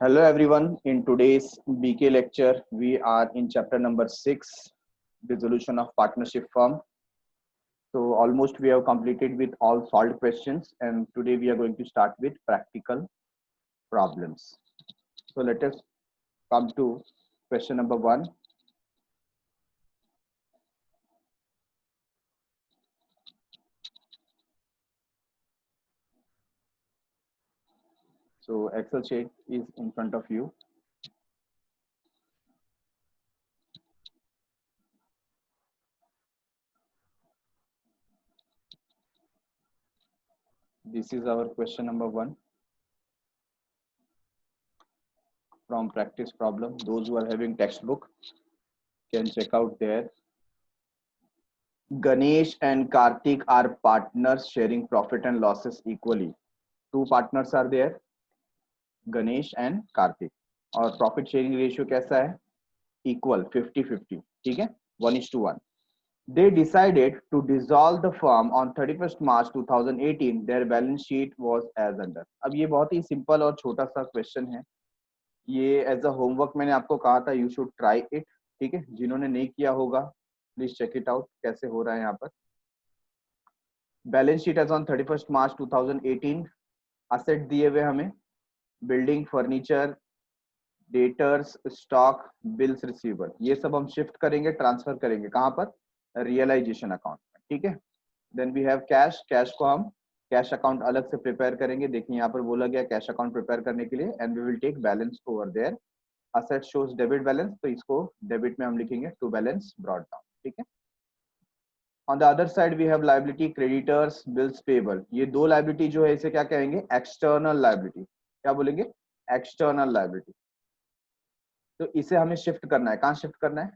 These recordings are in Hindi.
Hello everyone. In today's BK lecture, we are in chapter number 6, Resolution of Partnership Firm. So almost we have completed with all solved questions, and today we are going to start with practical problems. So let us come to question number 1. So Excel sheet is in front of you. This is our question number 1 from practice problem. Those who are having textbook can check out there. Ganesh and Karthik are partners sharing profit and losses equally. Two partners are there, Ganesh and Karthik. और प्रॉफिट शेयरिंग रेशियो कैसा है? इक्वल 50-50. ठीक है, 1:1. They decided to dissolve the firm on 31st March 2018. Their balance sheet was as under. अब ये बहुत ही सिंपल और छोटा सा क्वेश्चन है. ये एज अ होमवर्क मैंने आपको कहा था, यू शुड ट्राई इट. ठीक है, जिन्होंने नहीं किया होगा प्लीज चेक इट आउट कैसे हो रहा है. यहाँ पर balance sheet as on 31st March 2018. Asset दिए हुए हमें, building, furniture, debtors, stock, bills receiver. ये सब हम शिफ्ट करेंगे, ट्रांसफर करेंगे कहाँ पर? रियलाइजेशन अकाउंट में. ठीक है. Then we have cash. Cash को हम कैश अकाउंट अलग से प्रिपेयर करेंगे. देखिए यहाँ पर बोला गया कैश अकाउंट प्रिपेयर करने के लिए, and we will take balance over there. Asset shows debit balance, तो इसको डेबिट में हम लिखेंगे टू बैलेंस ब्रॉट डाउन. ठीक है. On the other side we have liability, creditors, bills payable. ये दो लायबिलिटी जो है इसे क्या कहेंगे? External liability. क्या बोलेंगे? External liability. तो इसे हमें शिफ्ट करना है. कहाँ शिफ्ट करना है?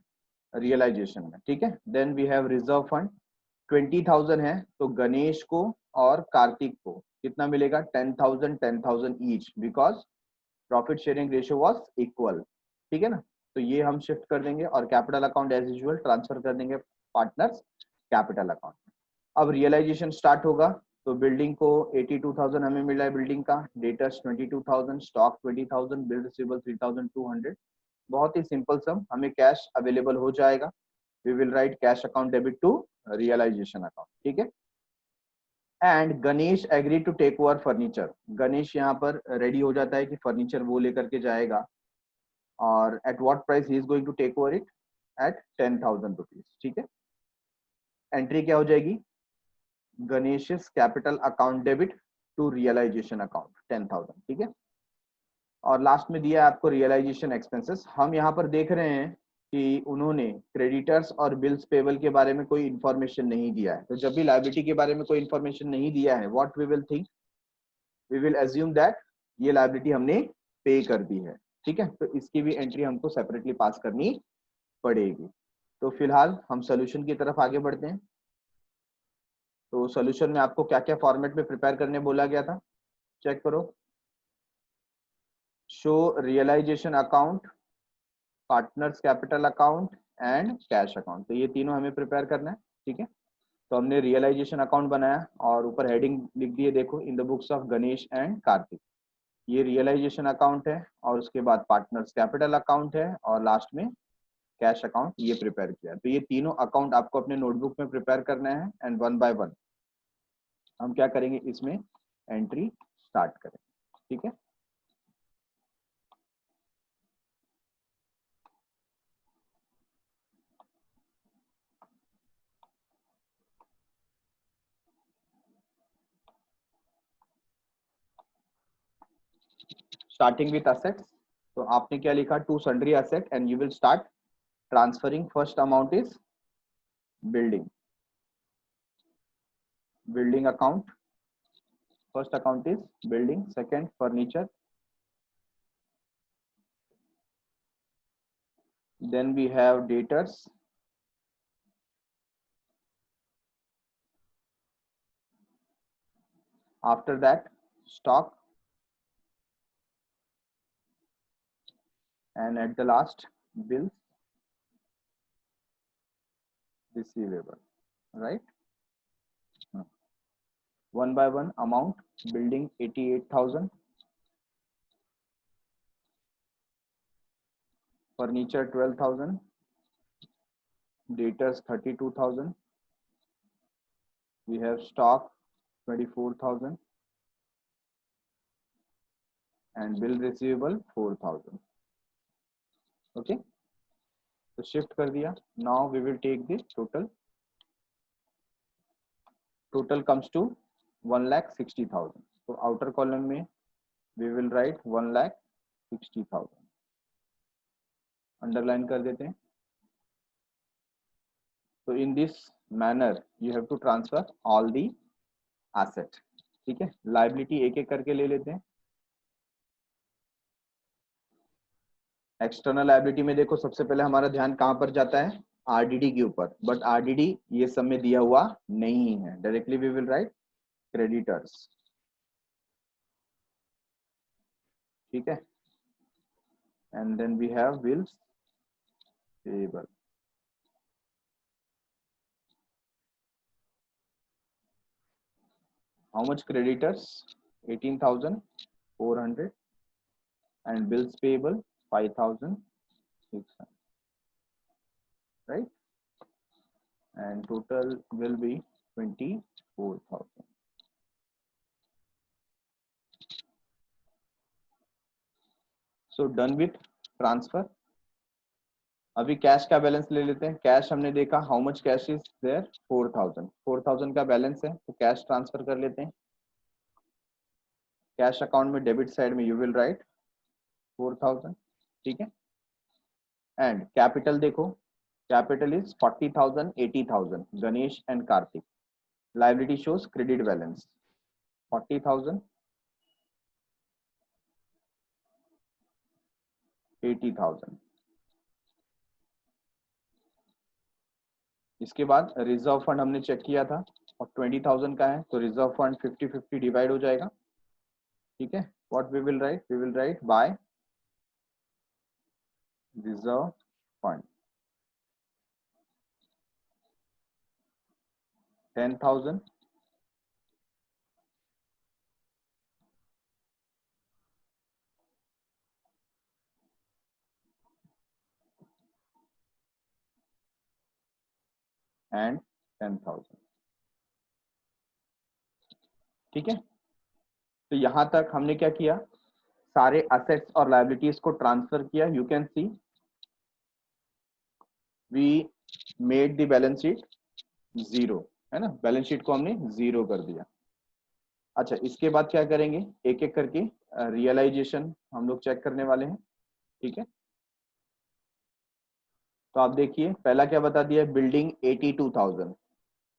रियलाइजेशन में. ठीक है. Then we have reserve fund. 20,000 है, तो गणेश को और कार्तिक को कितना मिलेगा? 10,000 10,000 each, because profit sharing ratio was equal. ठीक है ना. तो ये हम शिफ्ट कर देंगे और capital account as usual transfer कर देंगे पार्टनर्स कैपिटल अकाउंट. अब रियलाइजेशन स्टार्ट होगा. तो बिल्डिंग को 82,000 हमें मिला है बिल्डिंग का, डेटर्स 22,000, स्टॉक 20,000, बिल रिसीवेबल 3,200. बहुत ही सिंपल सम. हमें कैश अवेलेबल हो जाएगा. We will write cash account debit to realisation account. ठीक है. And Ganesh agree to take over furniture. Ganesh यहाँ पर रेडी हो जाता है कि फर्नीचर वो लेकर के जाएगा. और at what price he is going to take over it? At 10,000 rupees. ठीक है. एंट्री क्या हो जाएगी? Ganesh capital account debit to realisation account 10,000. ठीक है. और लास्ट में दिया है आपको रियलाइजेशन एक्सपेंसेस. हम यहाँ पर देख रहे हैं कि उन्होंने क्रेडिटर्स और बिल्स पेबल के बारे में कोई इंफॉर्मेशन नहीं दिया है. तो जब भी लायबिलिटी के बारे में कोई इंफॉर्मेशन नहीं दिया है, what we will think? We will assume that ये लायबिलिटी हमने पे कर दी है. ठीक है. तो इसकी भी एंट्री हमको सेपरेटली पास करनी पड़ेगी. तो फिलहाल हम सोल्यूशन की तरफ आगे बढ़ते हैं. तो सोल्यूशन में आपको क्या क्या फॉर्मेट में प्रिपेयर करने बोला गया था, चेक करो. Show realization account, partners capital account and cash account. तो ये तीनों हमें प्रिपेयर करना है. ठीक है. तो हमने रियलाइजेशन अकाउंट बनाया और ऊपर हेडिंग लिख दिए, देखो, इन the books of Ganesh and Kartik. ये रियलाइजेशन अकाउंट है, और उसके बाद पार्टनर्स कैपिटल अकाउंट है, और लास्ट में कैश अकाउंट ये प्रिपेयर किया. तो ये तीनों अकाउंट आपको अपने नोटबुक में प्रिपेयर करना है, एंड वन बाय वन हम क्या करेंगे, इसमें एंट्री स्टार्ट करेंगे. ठीक है. Starting with assets. तो आपने क्या लिखा? To sundry asset, and you will start transferring. First amount is building. Building account. First account is building, second furniture, then we have debtors, after that stock, and at the last bills receivable. Right. One by one amount. Building 88,000, furniture 12,000, debtors 32,000, we have stock 24,000 and bill receivable 4,000. okay, तो शिफ्ट कर दिया. Now we will take the total. Total comes to 1,60,000. so outer column में we will write 1,60,000. अंडरलाइन कर देते हैं. So in this manner you have to transfer all the asset. ठीक है, लाइबिलिटी एक एक करके ले लेते हैं. एक्सटर्नल लाइबिलिटी में देखो सबसे पहले हमारा ध्यान कहां पर जाता है, आरडीडी के ऊपर. बट आरडीडी ये सब में दिया हुआ नहीं है. Directly we will write creditors. ठीक है, and then we have bills payable. How much creditors 18,400 and bills payable 5,600, right? And total will be 24,000. So done with transfer. अभी कैश का बैलेंस ले लेते हैं. कैश हमने देखा how much cash is there 4,000. 4,000 का बैलेंस है तो कैश ट्रांसफर कर लेते हैं. कैश अकाउंट में डेबिट साइड में यू विल राइट 4,000. ठीक है, एंड कैपिटल देखो, capital is 40,000, 80,000. Ganesh and Kartik. Liability shows credit balance 40,000, 80,000. इसके बाद रिजर्व फंड हमने चेक किया था और 20,000 का है तो रिजर्व फंड 50-50 डिवाइड हो जाएगा. ठीक है, what we will write by reserve fund 10,000 and 10,000. ठीक है, तो यहां तक हमने क्या किया, सारे असेट्स और लायबिलिटीज को ट्रांसफर किया. You can see we made the balance sheet zero, है ना. बैलेंस शीट को हमने जीरो कर दिया. अच्छा, इसके बाद क्या करेंगे, एक एक करके रियलाइजेशन हम लोग चेक करने वाले हैं. ठीक है, तो आप देखिए पहला क्या बता दिया, बिल्डिंग 82,000.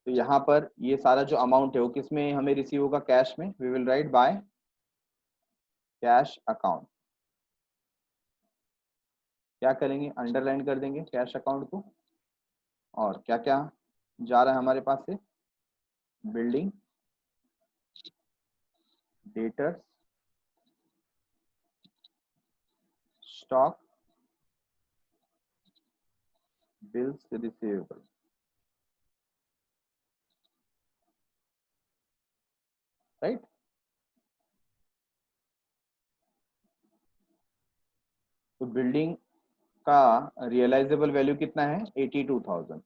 तो यहाँ पर ये सारा जो अमाउंट है वो किस में हमें रिसीव होगा, कैश में. We will write by cash account. क्या करेंगे, अंडरलाइन कर देंगे कैश अकाउंट को. और क्या क्या जा रहा है हमारे पास से, building, debtors, stock, bills receivable. Right, तो बिल्डिंग का रियलाइजेबल वैल्यू कितना है 82,000.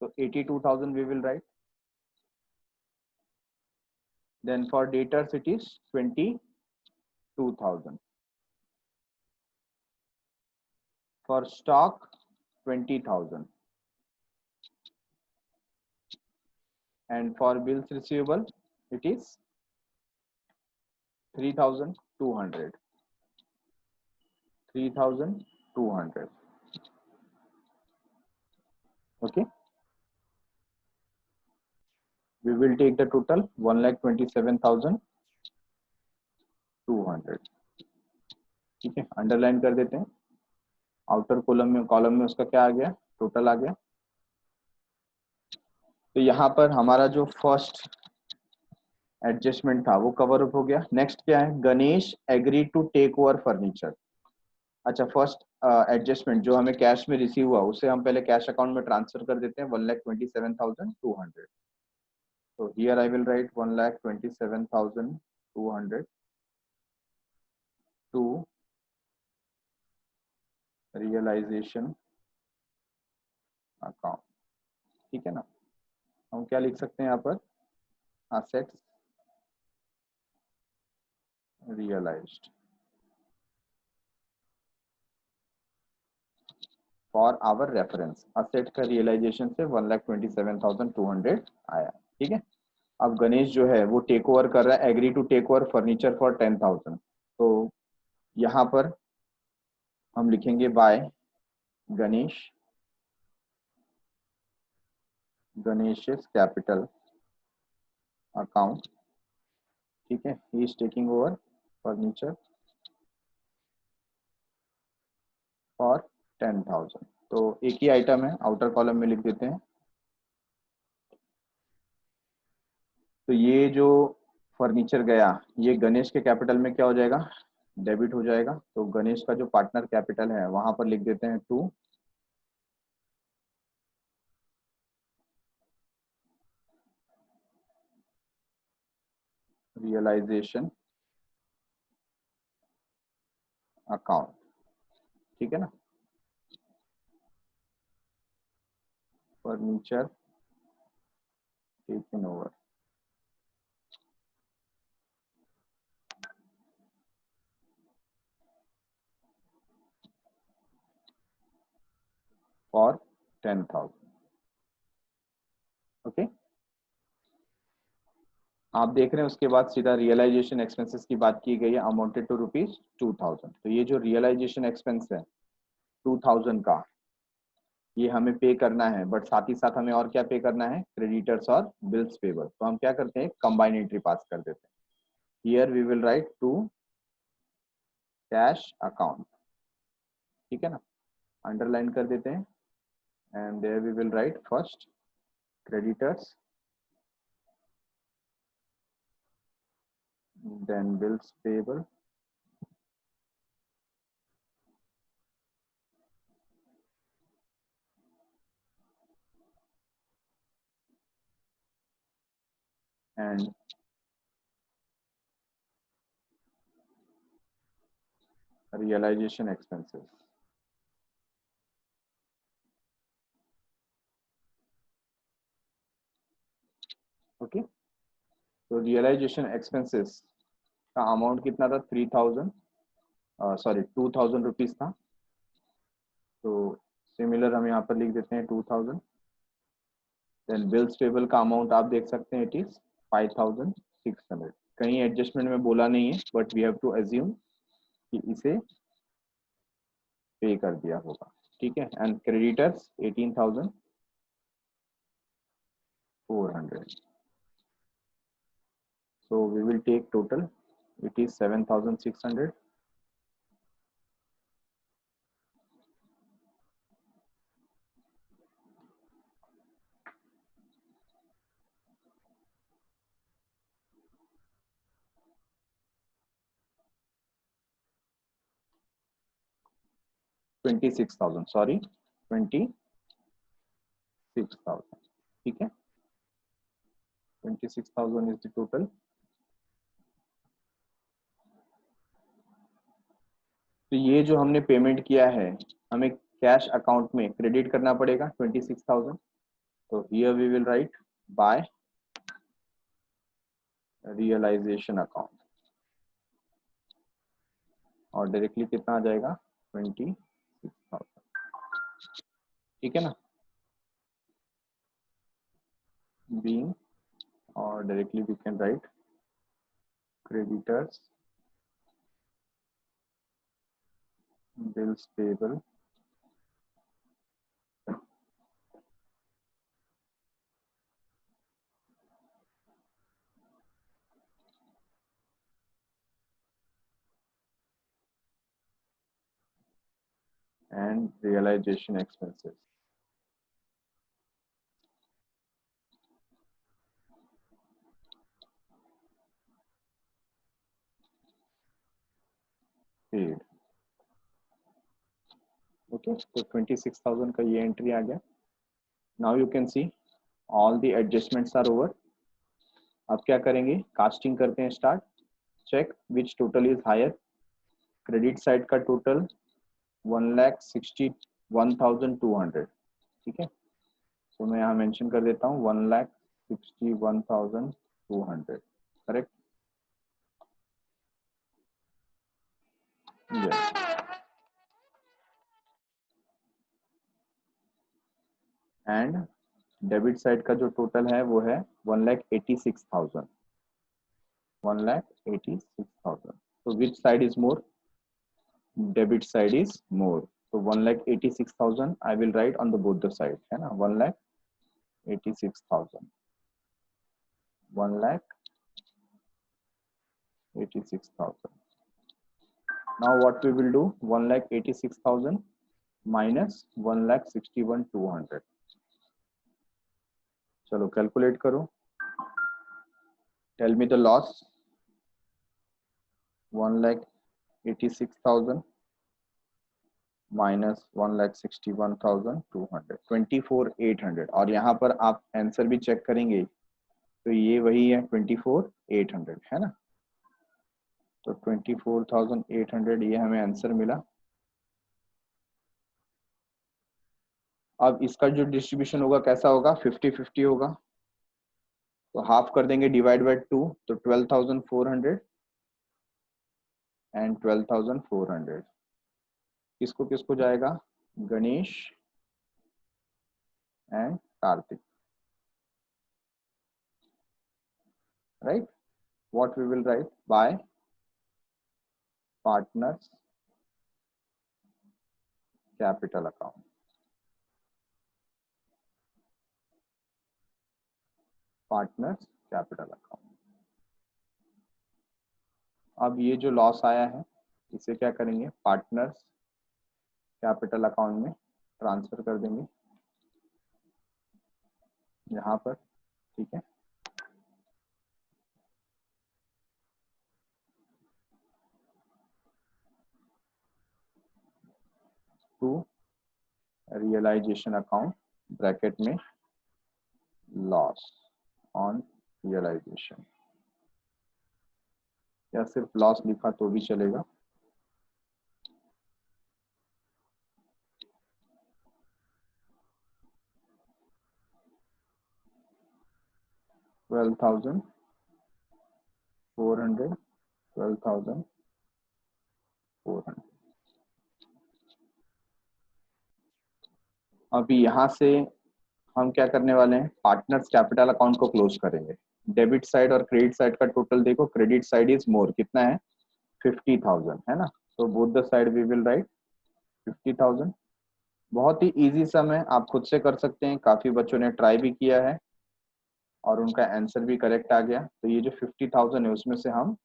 तो 82,000 we will write. Then for debtors it is 22,000. For stock 20,000 and for bills receivable it is 3,200. 3,200. okay, we will take the total 1,27,200. ठीक है, अंडरलाइन कर देते हैं. आउटर कॉलम में उसका क्या आ गया, टोटल आ गया. तो यहाँ पर हमारा जो फर्स्ट एडजस्टमेंट था वो कवर अप हो गया. नेक्स्ट क्या है, Ganesh agree to take over furniture. अच्छा, फर्स्ट एडजस्टमेंट जो हमें कैश में रिसीव हुआ उसे हम पहले कैश अकाउंट में ट्रांसफर कर देते हैं 1,27,200. तो here I will write 1,27,200 to realisation account, ठीक है ना। हम क्या लिख सकते हैं यहाँ पर, assets realized for our reference. Asset का रियलाइजेशन से 1,27,200 आया, ठीक है। अब गणेश जो है वो टेक ओवर कर रहा है, agree to take over furniture for 10,000। तो यहाँ पर हम लिखेंगे by Ganesh, Ganesh's capital account, ठीक है। He is taking over furniture for 10,000। तो एक ही आइटम है, आउटर कॉलम में लिख देते हैं। तो ये जो फर्नीचर गया, ये गणेश के कैपिटल में क्या हो जाएगा, डेबिट हो जाएगा। तो गणेश का जो पार्टनर कैपिटल है वहां पर लिख देते हैं टू रियलाइजेशन अकाउंट, ठीक है ना। Furniture taken over for 10,000, okay. आप देख रहे हैं उसके बाद सीधा रियलाइजेशन एक्सपेंसेस की बात की गई है, अमाउंटेड टू ₹2,000। तो ये जो रियलाइजेशन एक्सपेंस है 2,000 का, ये हमें पे करना है, बट साथ ही साथ हमें और क्या पे करना है, क्रेडिटर्स और बिल्स पेबल। तो हम क्या करते हैं, कंबाइन एंट्री पास कर देते हैं। Here we will write to cash account, ठीक है ना, अंडरलाइन कर देते हैं। And there we will write first creditors, then bills payable, and realization expenses, okay. तो रियलाइजेशन एक्सपेंसेस का अमाउंट कितना था, 3,000, सॉरी 2,000 रुपीज था। तो सिमिलर हम यहाँ पर लिख देते हैं 2,000। देन बिल्स पेबल का अमाउंट आप देख सकते हैं, इट इज 5,600। कहीं एडजस्टमेंट में बोला नहीं है, but we have to assume कि इसे पे कर दिया होगा, ठीक है। And creditors 18,400। so we will take total, it is 7,600। 26,000, sorry 26,000, ठीक है। 26,000 इज द टोटल। तो ये जो हमने पेमेंट किया है, हमें कैश अकाउंट में क्रेडिट करना पड़ेगा 26,000। तो here we will write by realization account, और डायरेक्टली कितना आ जाएगा, 26,000, ठीक है ना। बीइंग, और directly we can write creditors, bills payable, and realization expenses, paid, okay. तो 26,000 का ये एंट्री आ गया। Now you can see all the adjustments are over. अब क्या करेंगे, कास्टिंग करते हैं start. Check which total is higher, credit side का टोटल 1,61,200, ठीक है। तो मैं यहाँ मेंशन कर देता हूँ 1,61,200, करेक्ट। एंड डेबिट साइड का जो टोटल है वो है 1,86,000, 1,86,000। तो which side is more? Debit side is मोर। तो 1,86,000 आई will right on the both the side, है ना। 1,86,000, 1,86,000। Now what we will do? 1,86,000 minus 1,61,200. चलो कैलकुलेट करो। Tell me the loss. 1,86,000 minus 1,61,200, 24,800। और यहाँ पर आप आंसर भी चेक करेंगे तो ये वही है 24,800, है ना। तो 24,800 ये हमें आंसर मिला। अब इसका जो डिस्ट्रीब्यूशन होगा कैसा होगा? 50-50 होगा। तो हाफ कर देंगे डिवाइड बाय 2, तो 12,400 एंड 12,400। किसको किसको जाएगा? Ganesh and Kartik, right. What we will write? By partners capital account, partners capital account. अब ये जो लॉस आया है इसे क्या करेंगे? पार्टनर्स कैपिटल अकाउंट में ट्रांसफर कर देंगे यहाँ पर, ठीक है। टू रियलाइजेशन अकाउंट, ब्रैकेट में लॉस ऑन रियलाइजेशन, या सिर्फ लॉस लिखा तो भी चलेगा। $12,400, 12,400। अभी यहाँ से हम क्या करने वाले हैं? पार्टनर्स कैपिटल अकाउंट को क्लोज करेंगे। डेबिट साइड और क्रेडिट साइड का टोटल देखो, क्रेडिट साइड इज मोर, कितना है? 50,000, है ना। तो both the side we will write 50,000। बहुत ही इजी सम है, आप खुद से कर सकते हैं। काफी बच्चों ने ट्राई भी किया है और उनका आंसर भी करेक्ट आ गया। तो ये जो 50,000 है उसमें से हम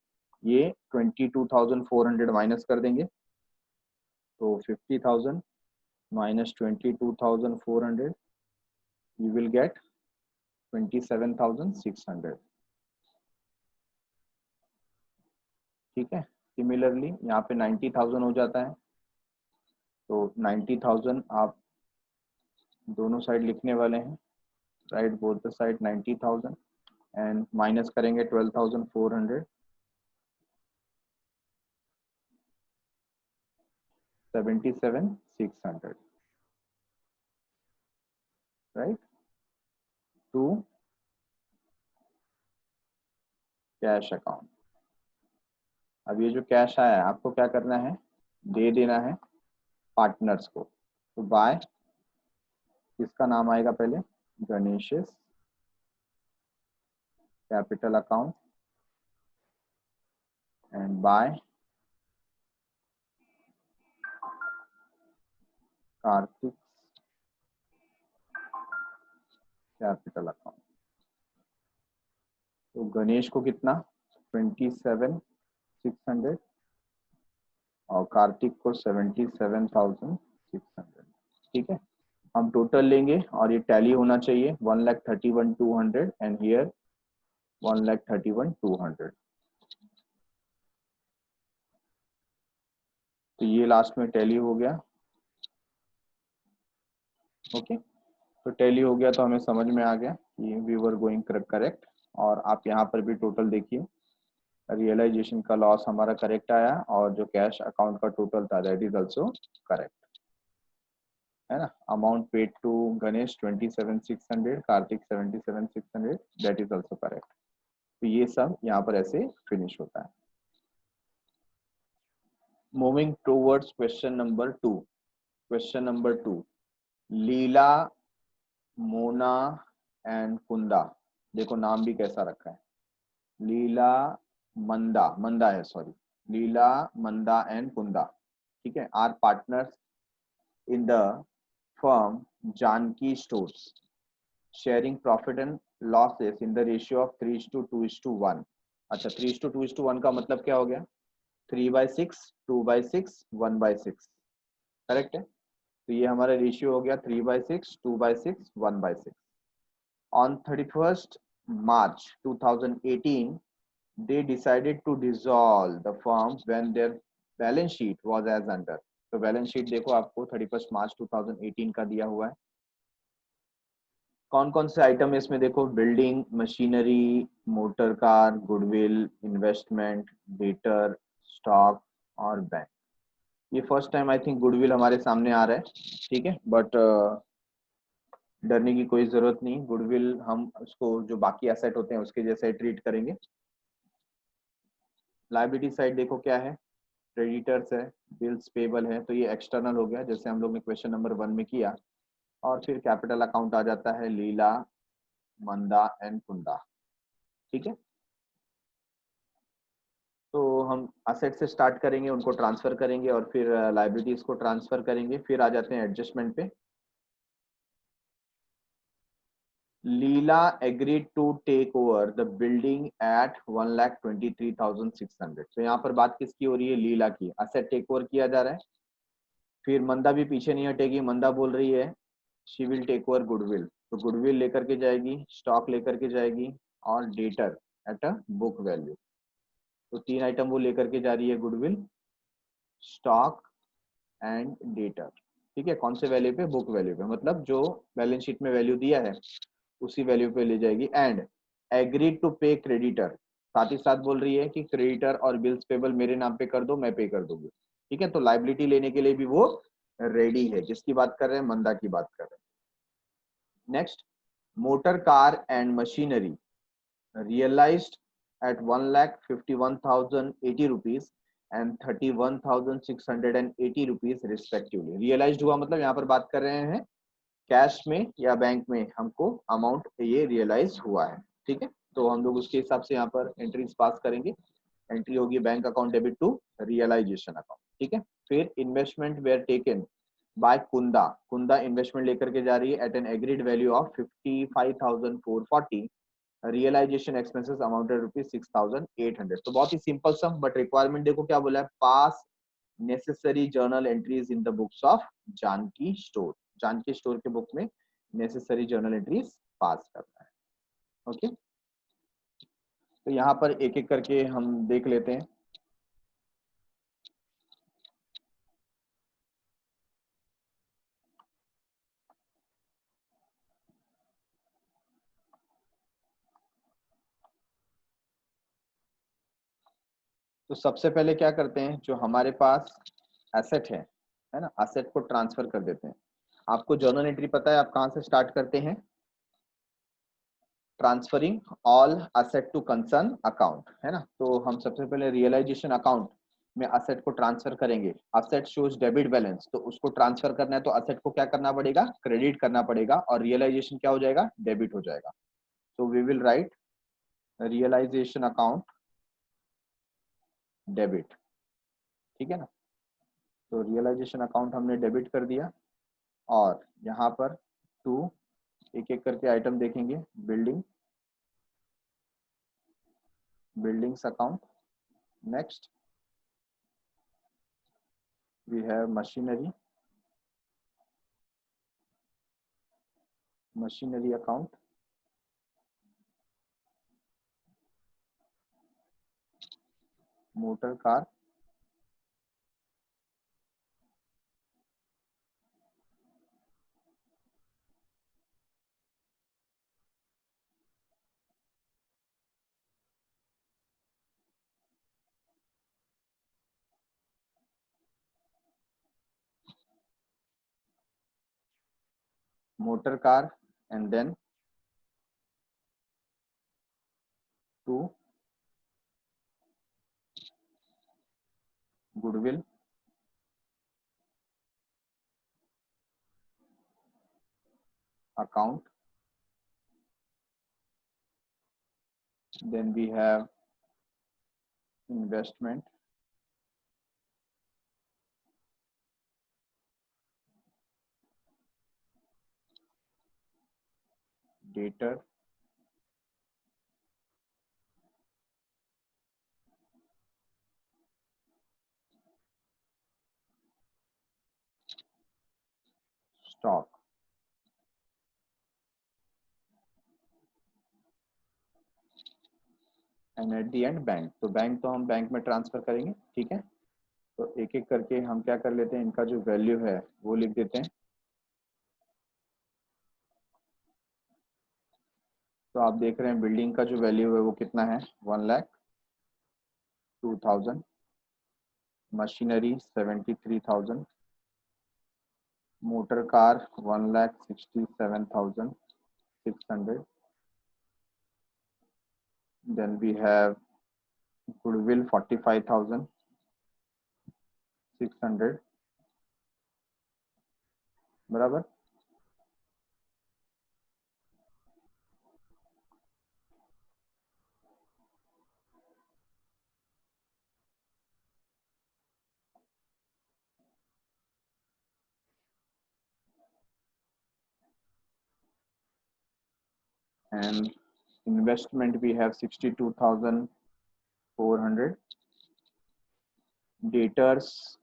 ये 22,400 माइनस कर देंगे। तो 50,000 minus 22,400, you will get 27,600, ठीक है। सिमिलरली यहाँ पे 90,000 हो जाता है, तो 90,000 आप दोनों साइड लिखने वाले हैं, right both the side 90,000 and minus करेंगे 12,400, 77,600, राइट, टू कैश अकाउंट। अब ये जो कैश आया है आपको क्या करना है? दे देना है पार्टनर्स को। तो बाय, किसका नाम आएगा पहले? Ganesh capital account and by Kartik capital account. तो गणेश को कितना? 27,600 और कार्तिक को 77,600, ठीक है। हम टोटल लेंगे और ये टैली होना चाहिए 1,31,200 एंड हियर 1,31,200। तो ये लास्ट में टैली हो गया, ओके। तो टैली हो गया तो हमें समझ में आ गया कि वी वर गोइंग करेक्ट। और आप यहाँ पर भी टोटल देखिए रियलाइजेशन का लॉस हमारा करेक्ट आया और जो कैश अकाउंट का टोटल था दैट इज ऑल्सो करेक्ट, है ना। Amount paid to Ganesh 27,600, Kartik 77,600, that is also correct. तो ये सब यहाँ पर ऐसे फिनिश होता है। Moving towards question number 2। Question number 2, Leela, Mona and Kunda, देखो नाम भी कैसा रखा है, लीला, मंदा, मंदा है sorry, Leela, Manda and Kunda, ठीक है, are partners in the firm Janaki stores, sharing profit and losses in the ratio of 3:2:1। अच्छा, 3:2:1 का मतलब क्या हो गया, 3/6, 2/6, 1/6, करेक्ट है। तो ये हमारा रेशियो हो गया 3/6, 2/6, 1/6। On 31st March 2018, they decided to dissolve the firm when their balance sheet was as under। तो बैलेंस शीट देखो आपको 31 मार्च 2018 का दिया हुआ है। कौन कौन से आइटम है इसमें देखो, building, machinery, motor car, goodwill, investment, debtor, stock और बैंक। ये first time I think goodwill हमारे सामने आ रहा है, ठीक है, बट डरने की कोई जरूरत नहीं। गुडविल हम उसको जो बाकी एसेट होते हैं उसके जैसे ट्रीट करेंगे। लायबिलिटी साइड देखो क्या है, क्रेडिटर्स है, बिल्स पेबल है, तो ये एक्सटर्नल हो गया जैसे हम लोग ने क्वेश्चन नंबर 1 में किया। और फिर कैपिटल अकाउंट आ जाता है लीला, मंदा एंड कुंदा, ठीक है। तो हम असेट से स्टार्ट करेंगे, उनको ट्रांसफर करेंगे और फिर लायबिलिटीज को ट्रांसफर करेंगे, फिर आ जाते हैं एडजस्टमेंट पे। Leela agreed to take over the building at 1,23,600। तो यहाँ पर बात किसकी हो रही है, लीला की, असेट टेक ओवर किया जा रहा है। फिर मंदा भी पीछे नहीं हटेगी, मंदा बोल रही है she will take over goodwill, तो गुडविल लेकर के जाएगी, स्टॉक लेकर के जाएगी और debtor at a book value. तो 3 आइटम वो लेकर के जा रही है, गुडविल, स्टॉक एंड डेटर, ठीक है। कौन से वैल्यू पे, बुक वैल्यू पे, मतलब जो बैलेंस शीट में वैल्यू दिया है उसी वैल्यू पे ले जाएगी। एंड एग्रीड टू पे क्रेडिटर, साथ ही साथ बोल रही है कि क्रेडिटर और बिल्स पेबल मेरे नाम पे कर दो, मैं पे कर दूंगी, ठीक है। तो लाइबिलिटी लेने के लिए भी वो रेडी है। किसकी बात कर रहे हैं, मंदा की बात कर रहे हैं। Next, motor car and machinery realized at 1,51,080 rupees and 31,680 rupees respectively। realized हुआ मतलब यहाँ पर बात कर रहे हैं कैश में या बैंक में हमको अमाउंट ये रियलाइज हुआ है, ठीक है। तो हम लोग उसके हिसाब से यहाँ पर एंट्रीज पास करेंगे। एंट्री होगी bank account debit to realisation account, ठीक है। फिर investment were taken by Kunda, Kunda investment लेकर के जा रही है at an agreed value of 55,440। Realisation expenses amounted ₹6,800। तो बहुत ही सिंपल सम, बट रिक्वायरमेंट देखो क्या बोला है, pass necessary journal entries in the books of Janaki store, Janaki store के बुक में नेसेसरी जर्नल एंट्रीज पास करना है, ओके। तो यहाँ पर एक एक करके हम देख लेते हैं। तो सबसे पहले क्या करते हैं, जो हमारे पास एसेट है ना, एसेट को ट्रांसफर कर देते हैं। आपको जर्नल एंट्री पता है आप कहाँ से स्टार्ट करते हैं, transferring all asset to concern account, है ना। तो हम सबसे पहले रियलाइजेशन अकाउंट में असेट को ट्रांसफर करेंगे। असेट शोज डेबिट बैलेंस, तो उसको ट्रांसफर करना है तो असेट को क्या करना पड़ेगा, क्रेडिट करना पड़ेगा, और रियलाइजेशन क्या हो जाएगा, डेबिट हो जाएगा। तो we will write realisation account debit, ठीक है ना। तो रियलाइजेशन अकाउंट हमने डेबिट कर दिया और यहाँ पर टू एक एक करके आइटम देखेंगे। Building, buildings account, next we have machinery, machinery account, motor car, motor car, and then to goodwill account. Then we have investment, debtor, stock, and at the and bank. तो बैंक तो हम बैंक में ट्रांसफर करेंगे, ठीक है। तो एक एक करके हम क्या कर लेते हैं, इनका जो वैल्यू है वो लिख देते हैं। तो आप देख रहे हैं बिल्डिंग का जो वैल्यू है वो कितना है, 1,02,000, machinery 73,000, motor car 1,67,600, then we have goodwill 45,600, बराबर। and investment we have 62,400, debtors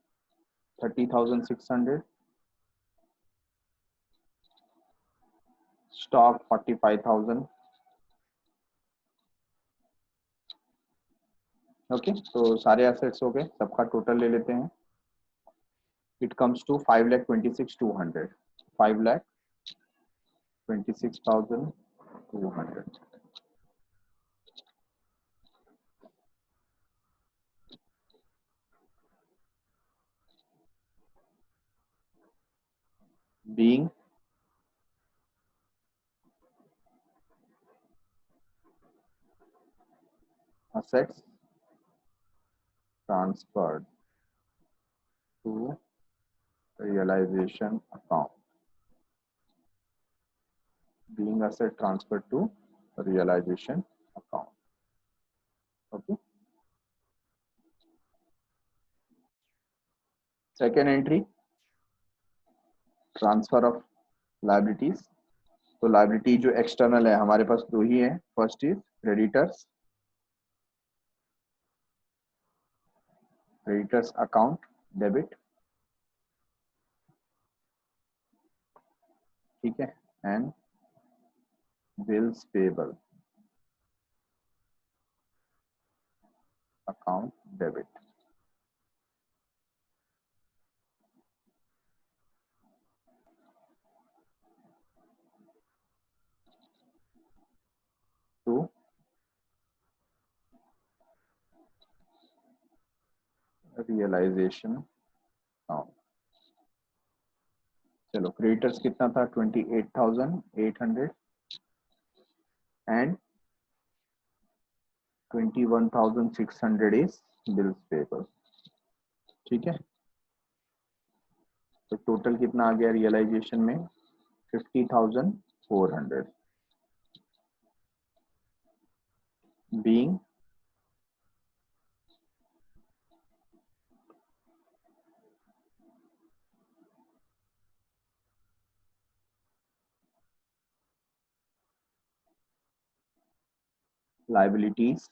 30,600, stock 45,000। Okay, तो सारे एसेट्स हो गए, सबका टोटल ले लेते हैं। It comes to 5,26,200, 5,26,200। being assets transferred to realization account, being asset transferred to realization account। okay, second entry, transfer of liabilities। तो लाइबिलिटी जो एक्सटर्नल है हमारे पास दो ही है, first is creditors, creditors account debit, ठीक है, and bills payable account debit. To realisation account. चलो क्रेडिटर्स कितना था, 28,800 एंड 21,600 इज बिल्स पेबल, ठीक है। तो टोटल कितना आ गया रियलाइजेशन में, 50,400, being liabilities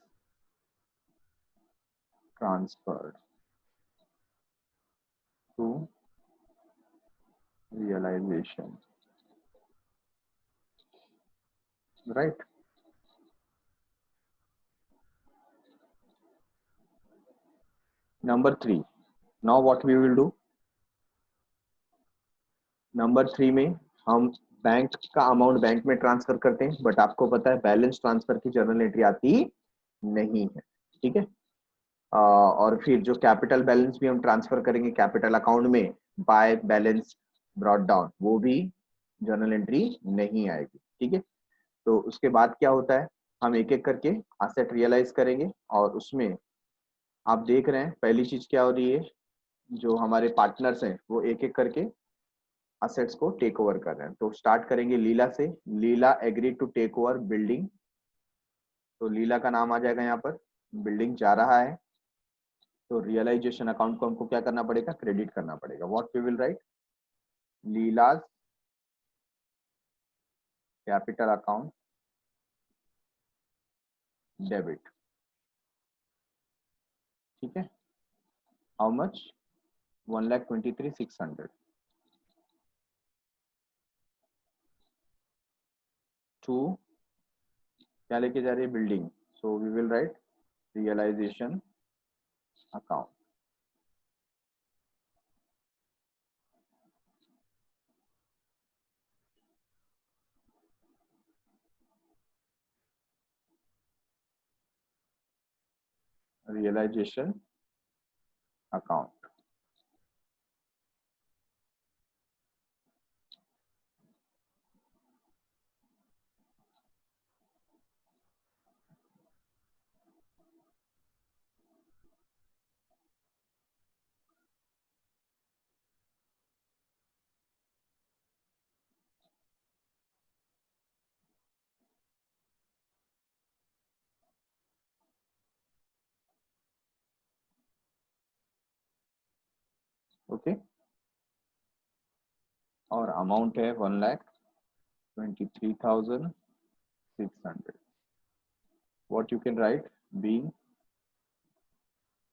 transferred to realization, right। Number 3, now what we will do, number 3 में हम बैंक का अमाउंट बैंक में ट्रांसफर करते हैं, बट आपको पता है बैलेंस ट्रांसफर की जर्नल एंट्री आती नहीं है, ठीक है। और फिर जो कैपिटल बैलेंस भी हम ट्रांसफर करेंगे कैपिटल अकाउंट में बाय बैलेंस ब्रॉट डाउन, वो भी जर्नल एंट्री नहीं आएगी। ठीक है, तो उसके बाद क्या होता है, हम एक एक करके एसेट रियलाइज करेंगे और उसमें आप देख रहे हैं पहली चीज क्या हो रही है, जो हमारे पार्टनर्स हैं वो एक एक करके असेट्स को टेक ओवर कर रहे हैं। तो स्टार्ट करेंगे लीला से। Leela agree to take over building, तो लीला का नाम आ जाएगा यहाँ पर, बिल्डिंग जा रहा है, तो रियलाइजेशन अकाउंट को हमको क्या करना पड़ेगा, क्रेडिट करना पड़ेगा। What we will write, Leela's capital account debit. ठीक है, हाउ मच, 1,23,600 टू क्या लेके जा रही है, building, so we will write realisation account. Realisation account, okay. और अमाउंट है 1,23,600। what you can write, being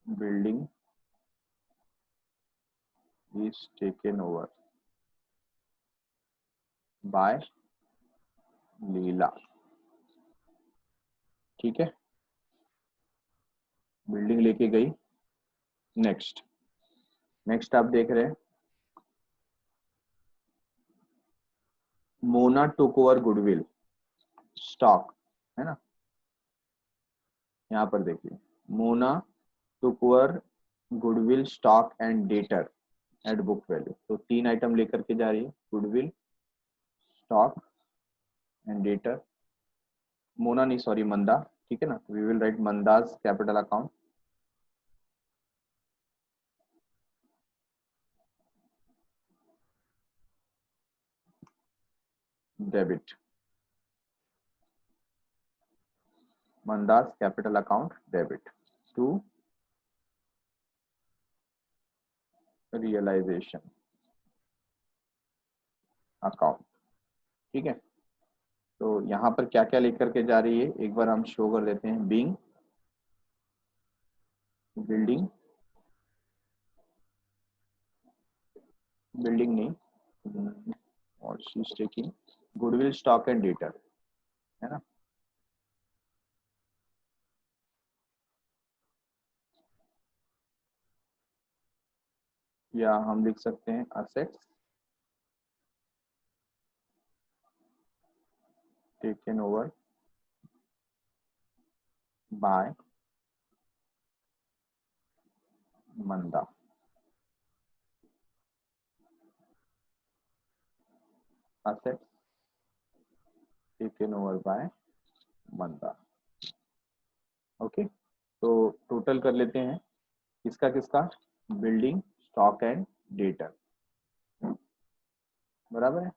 building is taken over by लीला। ठीक है, बिल्डिंग लेके गई। नेक्स्ट, नेक्स्ट आप देख रहे हैं Mona took over goodwill stock, है ना, यहाँ पर देखिए Mona took over goodwill stock and debtor at book value. तो तीन आइटम लेकर के जा रही है, goodwill, stock and debtor. Mona नहीं, सॉरी, मंदा। ठीक है ना, we will write Manda's capital account debit, Manda's capital account debit to realisation account. ठीक है, तो यहाँ पर क्या क्या लेकर के जा रही है एक बार हम शो कर देते हैं, बीइंग, बिल्डिंग, बिल्डिंग नहीं, और she is taking goodwill stock and debtor, है ना। या हम लिख सकते हैं असेट्स टेकन ओवर बाय मंदा। असेट्स टेकन ओवर बाय मंदा। ओके, तो टोटल कर लेते हैं किसका किसका, बिल्डिंग, स्टॉक एंड डेटर, बराबर है,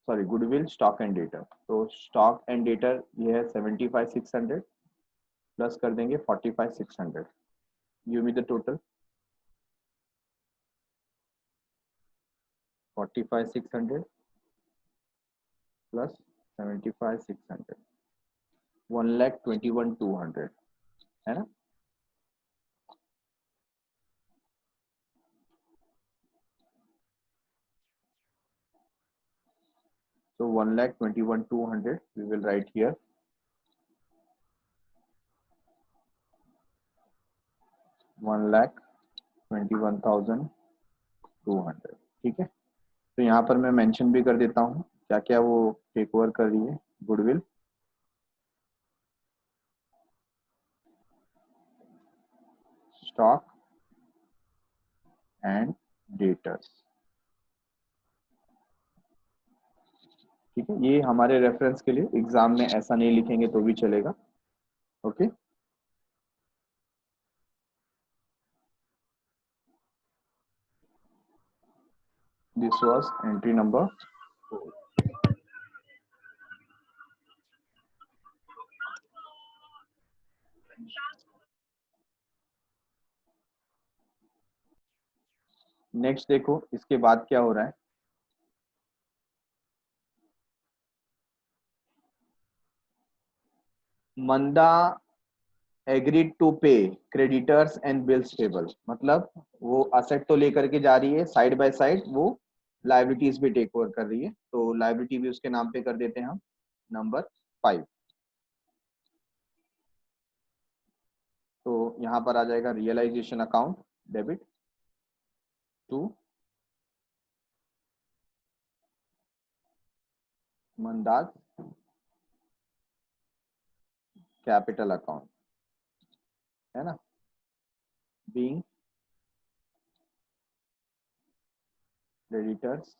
sorry goodwill, stock and debtor. तो स्टॉक एंड डेटर ये है 75,600, प्लस कर देंगे 45,600, give me the total 45,600 plus 75,600, 1,21,200, है ना। So 1,21,200 we will write here, 1,21,200। ठीक है, तो यहाँ पर मैं मेंशन भी कर देता हूँ क्या क्या वो टेक ओवर कर रही है, गुडविल, स्टॉक एंड डेटर्स। ठीक है, ये हमारे रेफरेंस के लिए, एग्जाम में ऐसा नहीं लिखेंगे तो भी चलेगा। Okay, this was entry number 4। Next देखो इसके बाद क्या हो रहा है। मंदा एग्रीड टू पे क्रेडिटर्स एंड बिल्स पेबल, मतलब वो असेट तो लेकर के जा रही है, साइड बाय साइड वो लाइबिलिटीज भी टेक ओवर कर रही है, तो लाइबिलिटी भी उसके नाम पे कर देते हैं हम, नंबर 5। तो यहाँ पर आ जाएगा realisation account debit to Manda's capital account, है ना, being creditors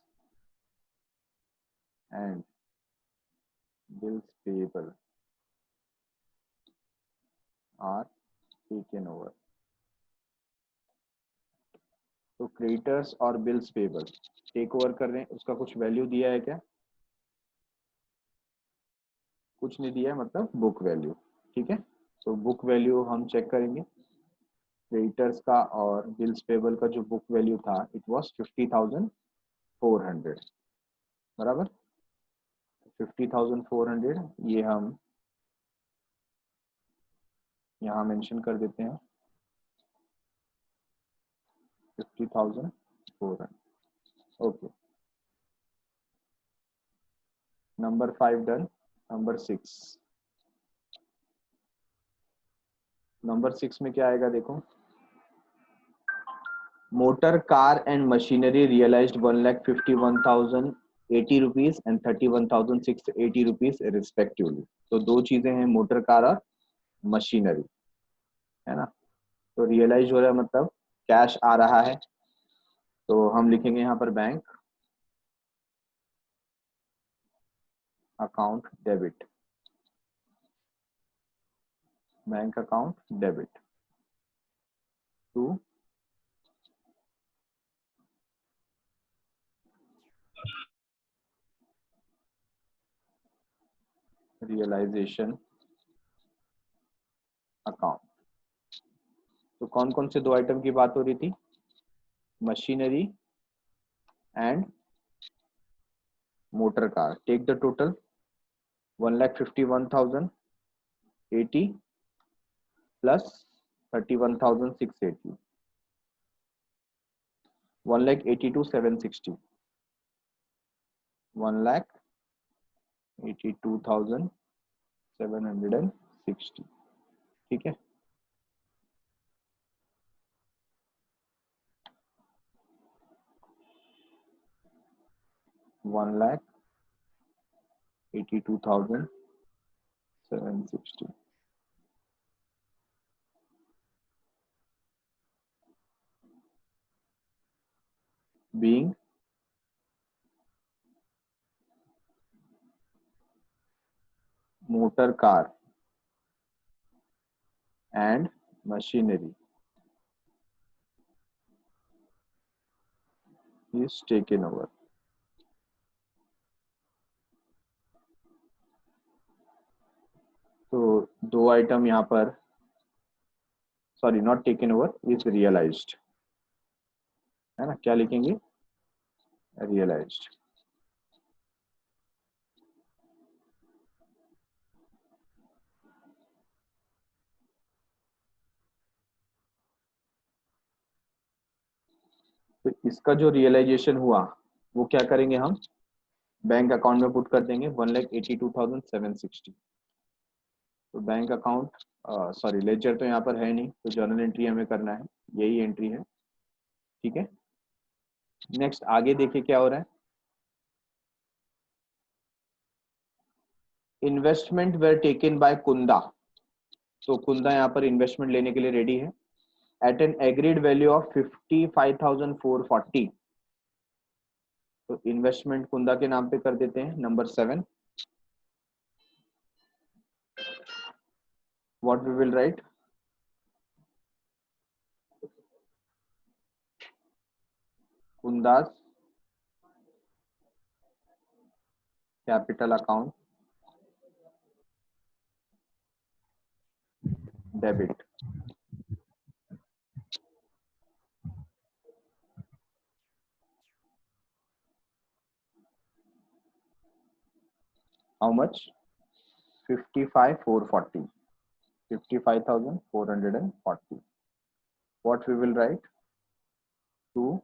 and bills payable are taken over. तो क्रेडिटर्स और बिल्स पेबल टेक ओवर कर रहे हैं, उसका कुछ वैल्यू दिया है क्या? कुछ नहीं दिया है, मतलब बुक वैल्यू। ठीक है, तो बुक वैल्यू हम चेक करेंगे। क्रेडिटर्स का और बिल्स पेबल का जो बुक वैल्यू था इट वाज 50,400, बराबर। 50,400 ये हम यहाँ मेंशन कर देते हैं, 50,400। ओके, नंबर 5 डन। नंबर 6, नंबर 6 में क्या आएगा देखो। Motor car and machinery realised 1,51,080 rupees and 31,680 rupees respectively. तो दो चीजें हैं, मोटर कार और मशीनरी, है ना। तो रियलाइज हो रहा है मतलब कैश आ रहा है, तो हम लिखेंगे यहाँ पर bank account debit, bank account debit to realisation account. तो कौन कौन से दो आइटम की बात हो रही थी? Machinery and motor car. Take the total 1,51,080 plus 31,680, 1,82,760, 1,82,760। ठीक है, 1,82,760 being motor car and machinery is taken over. तो दो आइटम यहाँ पर, sorry not taken over, is realised, है ना। क्या लिखेंगे? रियलाइज्ड। तो इसका जो रियलाइजेशन हुआ वो क्या करेंगे हम, बैंक अकाउंट में पुट कर देंगे 1,82,760। तो बैंक अकाउंट, सॉरी लेजर तो यहाँ पर है नहीं, तो जर्नल एंट्री हमें करना है, यही एंट्री है। ठीक है, नेक्स्ट आगे देखिए क्या हो रहा है। इन्वेस्टमेंट वेर टेकन बाय कुंदा। तो कुंदा यहाँ पर इन्वेस्टमेंट लेने के लिए रेडी है at an agreed value of 55,440 तो इन्वेस्टमेंट कुंदा के नाम पे कर देते हैं। Number 7, what we will write? Kunda's capital account debit. How much? 55,440, 55,440. What we will write? To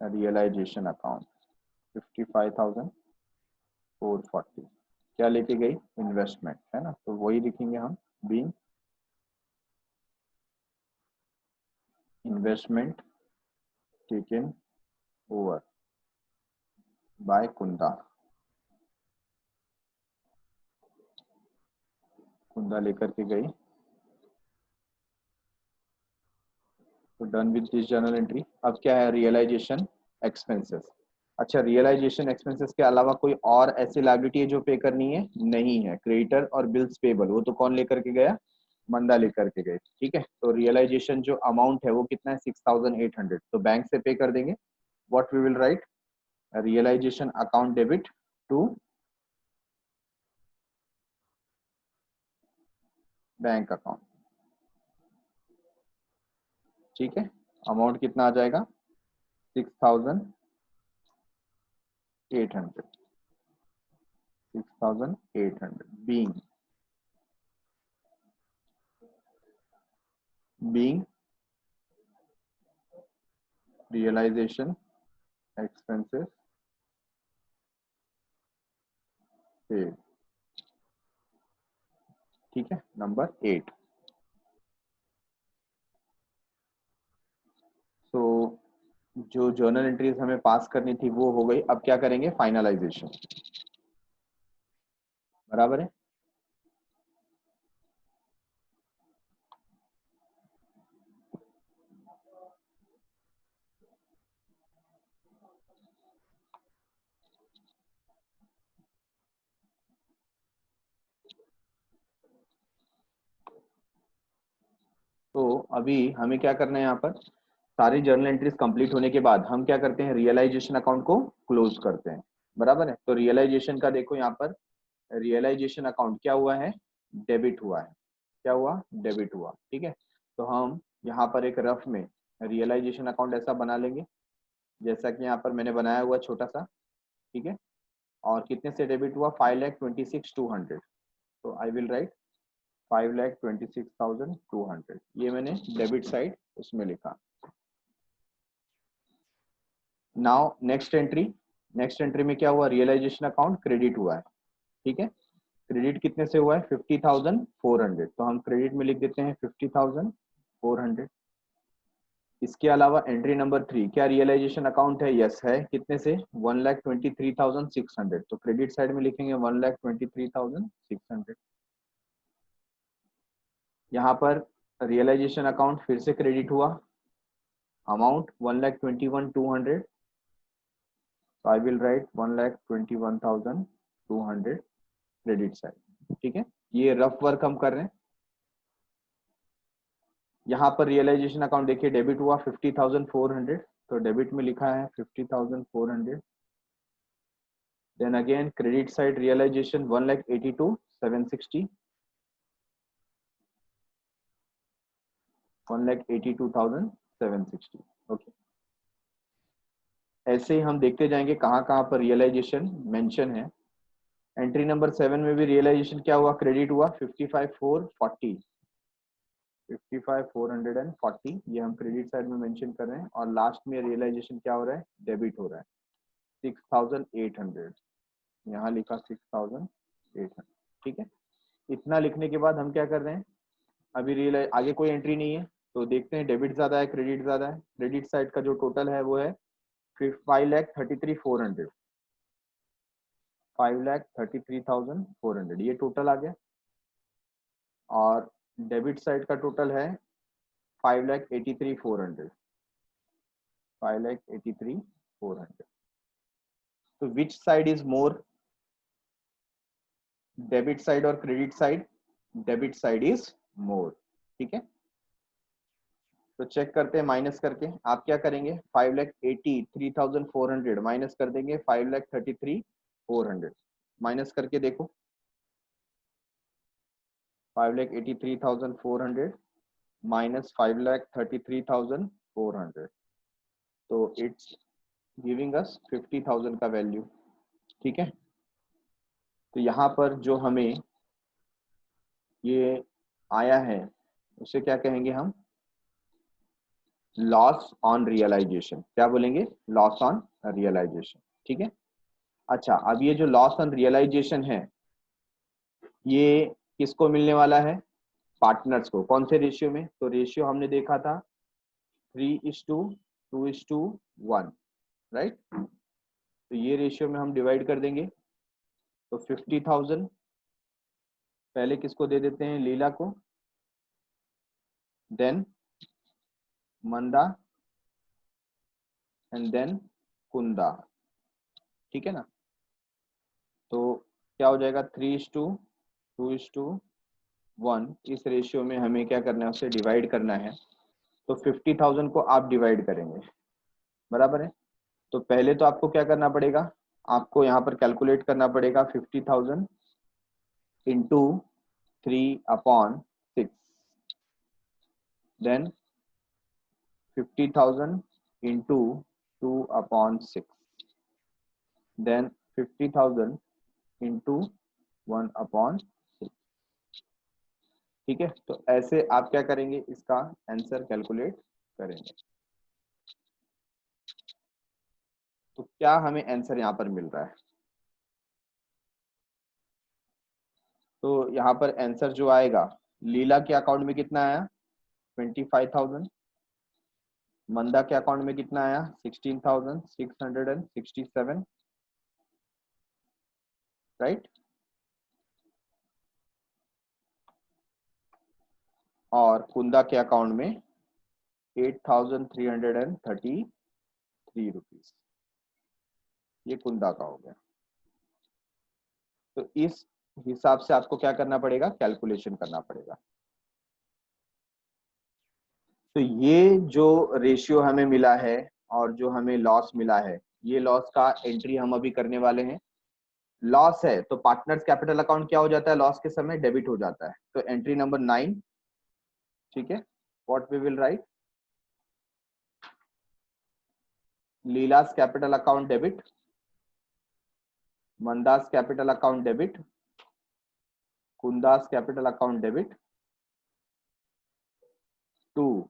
realization account 55,440. क्या लेके गई? इन्वेस्टमेंट, है ना, तो वही लिखेंगे हम, being investment taken over by Kunda. Kunda लेकर के गई। तो done with this journal entry. अब क्या है? Realisation expenses. अच्छा, रियलाइजेशन एक्सपेंसेस के अलावा कोई और ऐसी लायबिलिटी है जो पे करनी है? नहीं है। क्रेडिटर और बिल्स पेबल वो तो कौन लेकर के गया? मंदा लेकर के गए। ठीक है, तो रियलाइजेशन जो अमाउंट है वो कितना है? 6,800, तो बैंक से पे कर देंगे। What we will write? Realisation account debit to bank account. ठीक है, अमाउंट कितना आ जाएगा? 6,800, 6,800 being realization expenses paid। ठीक है, नंबर 8। तो जो जर्नल एंट्रीज हमें पास करनी थी वो हो गई। अब क्या करेंगे? फाइनलाइजेशन। बराबर है। तो अभी हमें क्या करना है? यहाँ पर सारी जर्नल एंट्रीज कंप्लीट होने के बाद हम क्या करते हैं? रियलाइजेशन अकाउंट को क्लोज करते हैं। बराबर है। तो रियलाइजेशन का देखो यहाँ पर, रियलाइजेशन अकाउंट क्या हुआ है? डेबिट हुआ है। क्या हुआ? डेबिट हुआ। ठीक है, तो हम यहाँ पर एक रफ में रियलाइजेशन अकाउंट ऐसा बना लेंगे जैसा कि यहाँ पर मैंने बनाया हुआ छोटा सा। ठीक है, और कितने से डेबिट हुआ? 5,26,200। तो आई विल राइट 5,26,200, ये मैंने डेबिट साइड उसमें लिखा। Now next entry, next entry में क्या हुआ? रियलाइजेशन अकाउंट क्रेडिट हुआ है। ठीक है, क्रेडिट कितने से हुआ है? 50,400, तो हम क्रेडिट में लिख देते हैं 50,400। इसके अलावा एंट्री नंबर 3 क्या रियलाइजेशन अकाउंट है? यस है। कितने से? 1,23,600, तो क्रेडिट साइड में लिखेंगे 1,23,600। यहाँ पर रियलाइजेशन अकाउंट फिर से क्रेडिट हुआ, अमाउंट 1,21,200, तो आई विल राइट 1,21,200 क्रेडिट साइड। ठीक है, ये रफ वर्क हम कर रहे हैं। यहाँ पर रियलाइजेशन अकाउंट देखिए डेबिट हुआ 50,400, तो डेबिट में लिखा है 50,400। Then again credit side realisation 1,82,760, 1,82,760। Okay, ऐसे ही हम देखते जाएंगे कहाँ कहाँ पर रियलाइजेशन मेंशन है। एंट्री नंबर 7 में भी रियलाइजेशन क्या हुआ? क्रेडिट हुआ 55,440, 55,440, ये हम क्रेडिट साइड में मेंशन कर रहे हैं। और लास्ट में रियलाइजेशन क्या हो रहा है? डेबिट हो रहा है 6,800, यहाँ लिखा 6,800। ठीक है, इतना लिखने के बाद हम क्या कर रहे हैं? अभी रियलाइज आगे कोई एंट्री नहीं है, तो देखते हैं डेबिट ज्यादा है क्रेडिट ज्यादा है। क्रेडिट साइड का जो टोटल है वो है 5,33,400, 5,33,400, ये टोटल आ गया। और डेबिट साइड का टोटल है 5,83,400, 5,83,400। तो which side is more, debit side और credit side? Debit side is more, ठीक है। तो चेक करते हैं माइनस करके। आप क्या करेंगे, 5,83,400 माइनस कर देंगे 5,33,400, माइनस करके देखो 5,83,400 माइनस 5,33,400, तो इट्स गिविंग अस 50,000 का वैल्यू, ठीक है। तो यहाँ पर जो हमें ये आया है उसे क्या कहेंगे हम, लॉस ऑन रियलाइजेशन। क्या बोलेंगे, लॉस ऑन रियलाइजेशन, ठीक है। अच्छा, अब ये जो लॉस ऑन रियलाइजेशन है ये किसको मिलने वाला है, पार्टनर्स को। कौन से रेशियो में, तो रेशियो हमने देखा था 3:2:1, राइट। तो ये रेशियो में हम डिवाइड कर देंगे, तो 50,000 पहले किसको दे देते हैं, लीला को, देन मंदा एंड देन कुंदा, ठीक है ना। तो क्या हो जाएगा, 3:2:1, इस रेशियो में हमें क्या करना है, उसे डिवाइड करना है। तो 50,000 को आप डिवाइड करेंगे, बराबर है। तो पहले तो आपको क्या करना पड़ेगा, आपको यहाँ पर कैलकुलेट करना पड़ेगा 50,000 into 3/6, then 50,000 into 2/6, then 50,000 into 1/6, ठीक है। तो ऐसे आप क्या करेंगे, इसका आंसर कैलकुलेट करेंगे। तो क्या हमें आंसर यहाँ पर मिल रहा है, तो यहाँ पर आंसर जो आएगा, लीला के अकाउंट में कितना आया 25,000, मंदा के अकाउंट में कितना आया 16,667, राइट। और कुंदा के अकाउंट में 8,333 रुपीज, ये कुंदा का हो गया। तो इस हिसाब से आपको क्या करना पड़ेगा, कैलकुलेशन करना पड़ेगा। तो ये जो रेशियो हमें मिला है और जो हमें लॉस मिला है, ये लॉस का एंट्री हम अभी करने वाले हैं। लॉस है तो पार्टनर्स कैपिटल अकाउंट क्या हो जाता है, लॉस के समय डेबिट हो जाता है। तो एंट्री नंबर 9, ठीक है, what we will write, Leela's capital account debit, Manda's capital account debit, Kunda's capital account debit to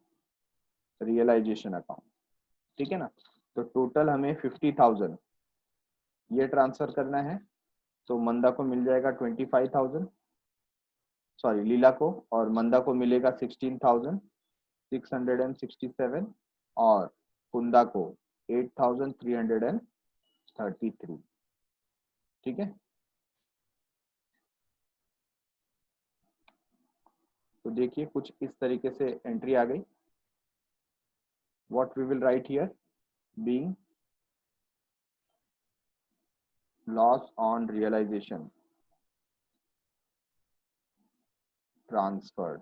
realisation account, ठीक है ना। तो टोटल हमें 50,000 ये ट्रांसफर करना है। तो मंदा को मिल जाएगा 25,000, सॉरी लीला को, और मंदा को मिलेगा 16,667, और कुंदा को 8,333, ठीक है। तो देखिए कुछ इस तरीके से एंट्री आ गई। What we will write here, being loss on realisation transferred,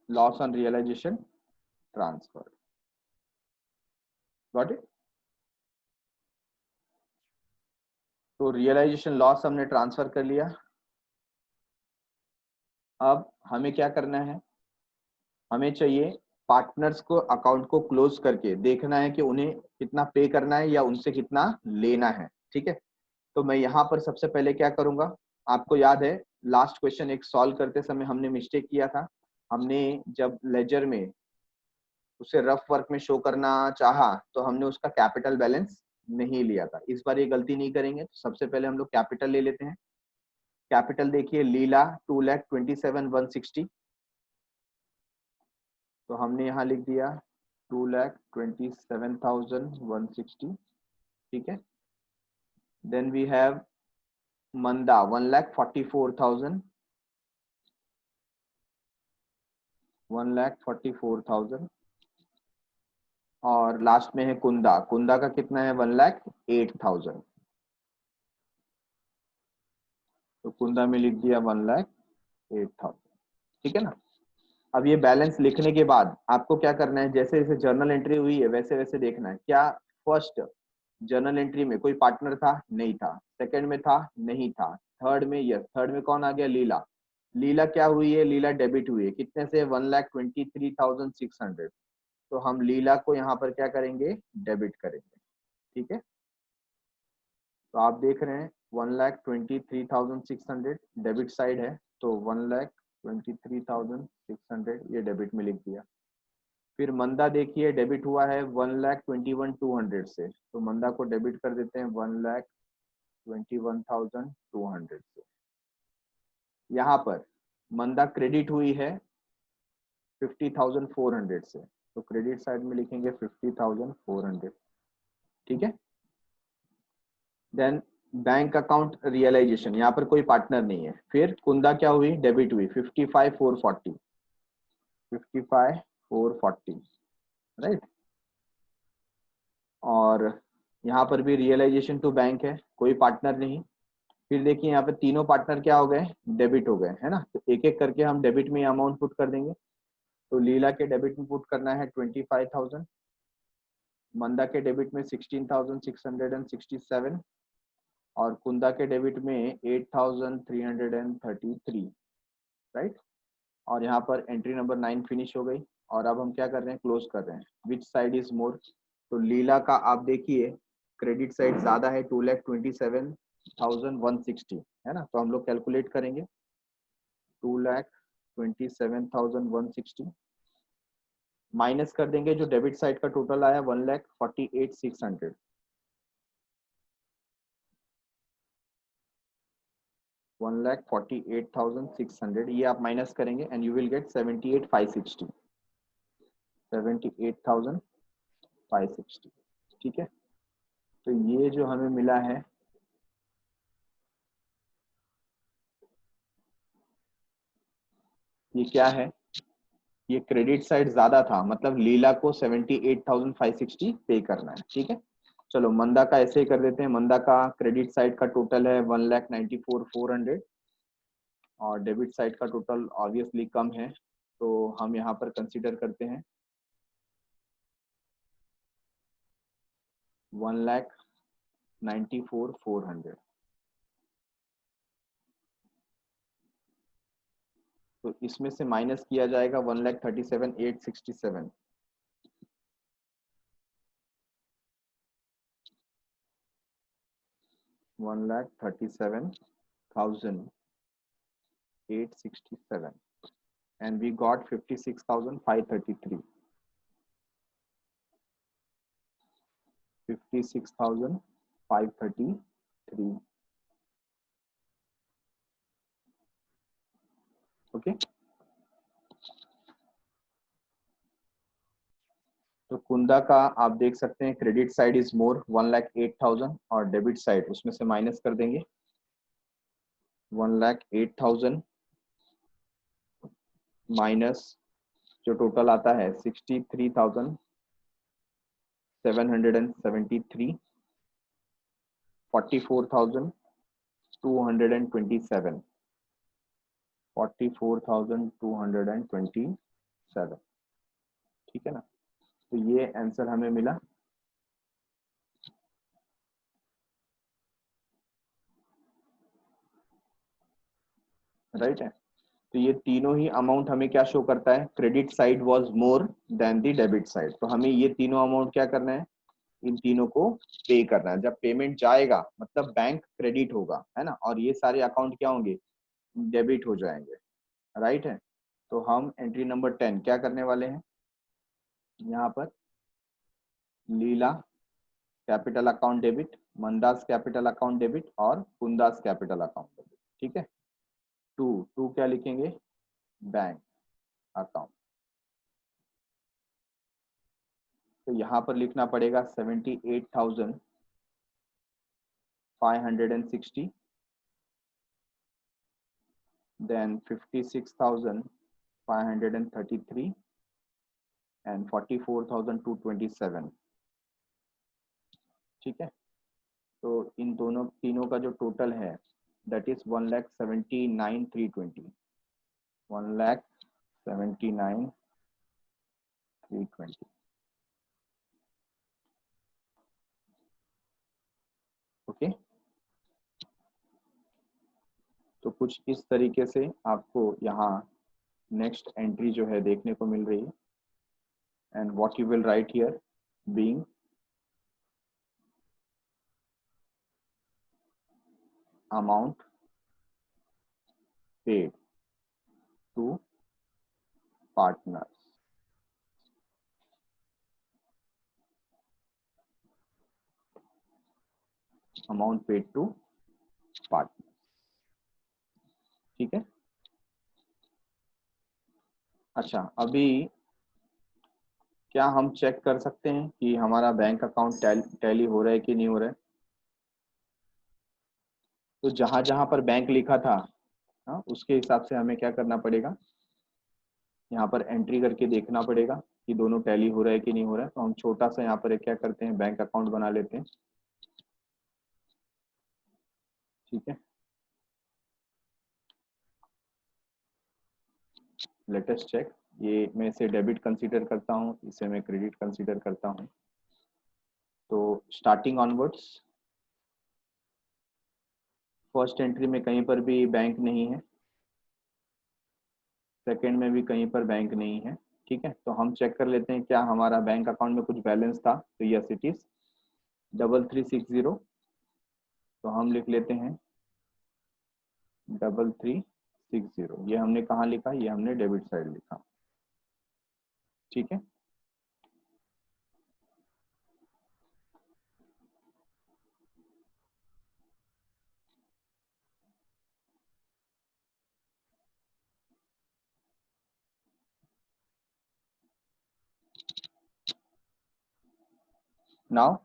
loss on realisation transferred, got it. तो रियलाइजेशन लॉस हमने ट्रांसफर कर लिया। अब हमें क्या करना है, हमें चाहिए पार्टनर्स को अकाउंट को क्लोज करके देखना है कि उन्हें कितना पे करना है या उनसे कितना लेना है, ठीक है। तो मैं यहाँ पर सबसे पहले क्या करूंगा, आपको याद है लास्ट क्वेश्चन एक सॉल्व करते समय हमने मिस्टेक किया था। हमने जब लेजर में उसे रफ वर्क में शो करना चाहा तो हमने उसका कैपिटल बैलेंस नहीं लिया था। इस बार ये गलती नहीं करेंगे। तो सबसे पहले हम लोग कैपिटल ले लेते हैं। कैपिटल देखिए, लीला 2,27,160, तो हमने यहाँ लिख दिया 2,27,160, ठीक है। देन वी हैव मंदा 1,44,000, 1,44,000, और लास्ट में है कुंदा, कुंदा का कितना है 1,08,000, तो कुंदा में लिख दिया 1,08,000। ठीक है ना। अब ये बैलेंस लिखने के बाद आपको क्या करना है, जैसे जैसे जर्नल एंट्री हुई है वैसे वैसे देखना है। क्या फर्स्ट जर्नल एंट्री में कोई पार्टनर था? नहीं था। सेकंड में था? नहीं था। थर्ड में? यस। थर्ड में कौन आ गया? लीला। लीला क्या हुई है? लीला डेबिट हुई है, कितने से? 1,23,600। तो हम लीला को यहाँ पर क्या करेंगे? डेबिट करेंगे। ठीक है, तो आप देख रहे हैं 1,23,600 डेबिट साइड है, तो 1,23,600 ये डेबिट में लिख दिया। फिर मंदा देखिए डेबिट हुआ है 1,21,200 से, तो मंदा को डेबिट कर देते हैं 1,21,200 से। यहाँ पर मंदा क्रेडिट हुई है 50,400 से, तो क्रेडिट साइड में लिखेंगे 50,400। ठीक है। देन बैंक अकाउंट रियलाइजेशन, यहाँ पर कोई पार्टनर नहीं है। फिर कुंदा क्या हुई? डेबिट हुई 55,440, 55,440, राइट। और यहाँ पर भी रियलाइजेशन टू बैंक है, कोई पार्टनर नहीं। फिर देखिए यहाँ पे तीनों पार्टनर क्या हो गए? डेबिट हो गए, है ना। तो एक एक करके हम डेबिट में अमाउंट पुट कर देंगे। तो लीला के डेबिट में पुट करना है 25,000, मंदा के डेबिट में 16,667, और कुंदा के डेबिट में 8,333, राइट। और यहाँ पर एंट्री नंबर 9 फिनिश हो गई। और अब हम क्या कर रहे हैं? क्लोज कर रहे हैं। विच साइड इज मोर? तो लीला का आप देखिए क्रेडिट साइड ज्यादा है, 2,27,160, है ना। तो हम लोग कैलकुलेट करेंगे 2,27,160 माइनस कर देंगे जो डेबिट साइड का टोटल आया 1,48,600, 1,48,600 ये आप माइनस करेंगे एंड यू विल गेट 78,560, 78,560। ठीक है, तो ये जो हमें मिला है ये क्या है? ये क्रेडिट साइड ज्यादा था, मतलब लीला को 78,560 पे करना है। ठीक है, चलो मंदा का ऐसे ही कर देते हैं। मंदा का क्रेडिट साइड का टोटल है 1,94,400 और डेबिट साइड का टोटल ऑब्वियसली कम है, तो हम यहाँ पर कंसीडर करते हैं 1,94,400। तो इसमें से माइनस किया जाएगा 1,37,867, 1,37,867 and we got 56,533, 56,533। ओके, तो कुंदा का आप देख सकते हैं क्रेडिट साइड इज मोर 1,08,000 और डेबिट साइड उसमें से माइनस कर देंगे 1,08,000 माइनस जो टोटल आता है 63,773, 44,227, 44,227। ठीक है ना, तो ये आंसर हमें मिला। राइट है, तो ये तीनों ही अमाउंट हमें क्या शो करता है? Credit side was more than the debit side. तो हमें ये तीनों अमाउंट क्या करना है? इन तीनों को पे करना है। जब पेमेंट जाएगा मतलब बैंक क्रेडिट होगा, है ना, और ये सारे अकाउंट क्या होंगे? डेबिट हो जाएंगे। राइट है, तो हम एंट्री नंबर 10 क्या करने वाले हैं? यहाँ पर Leela capital account debit, Manda's capital account debit और कुंदास कैपिटल अकाउंट डेबिट। ठीक है, टू टू क्या लिखेंगे? Bank account. तो यहाँ पर लिखना पड़ेगा 78,560, देन 56,533, एंड 44,227। ठीक है, तो इन दोनों तीनों का जो टोटल है दैट इज 1,79,320, 1,79,320। ओके, तो कुछ इस तरीके से आपको यहाँ नेक्स्ट एंट्री जो है देखने को मिल रही है। And what you will write here, being amount paid to partners, amount paid to partners। ठीक है, अच्छा अभी क्या हम चेक कर सकते हैं कि हमारा बैंक अकाउंट टैली हो रहा है कि नहीं हो रहा है? तो जहां जहां पर बैंक लिखा था, हाँ, उसके हिसाब से हमें क्या करना पड़ेगा, यहाँ पर एंट्री करके देखना पड़ेगा कि दोनों टैली हो रहा है कि नहीं हो रहा है। तो हम छोटा सा यहाँ पर एक क्या करते हैं, बैंक अकाउंट बना लेते हैं। ठीक है, लेटेस्ट चेक। ये मैं इसे डेबिट कंसीडर करता हूँ, इसे मैं क्रेडिट कंसीडर करता हूँ। तो स्टार्टिंग ऑनवर्ड्स फर्स्ट एंट्री में कहीं पर भी बैंक नहीं है, सेकंड में भी कहीं पर बैंक नहीं है। ठीक है, तो हम चेक कर लेते हैं क्या हमारा बैंक अकाउंट में कुछ बैलेंस था। तो यस इट इज 3360। तो हम लिख लेते हैं 3360। ये हमने कहाँ लिखा, ये हमने डेबिट साइड लिखा। ठीक है, नाउ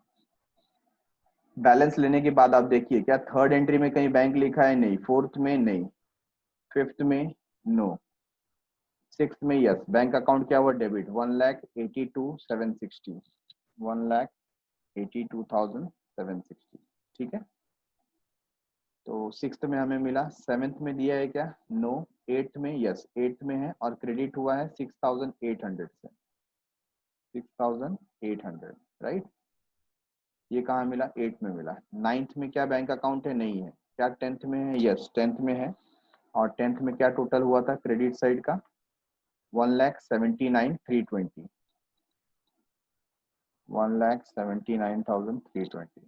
बैलेंस लेने के बाद आप देखिए क्या थर्ड एंट्री में कहीं बैंक लिखा है, नहीं। फोर्थ में नहीं, फिफ्थ में नो, सिक्स्थ में यस। बैंक अकाउंट क्या हुआ, डेबिट 1,82,760, 1,82,760। ठीक है, तो सिक्स्थ में हमें मिला, सेवेंथ में दिया है क्या, नो। एट्थ में यस, एट्थ में है और क्रेडिट हुआ है 6,800 से, 6,800 राइट। ये कहाँ मिला, एट्थ में मिला। नाइन्थ में क्या बैंक अकाउंट है, नहीं है। क्या टेंथ में है, यस टेंथ में है। और टेंथ में क्या टोटल हुआ था क्रेडिट साइड का, 1,79,320, 1,79,320।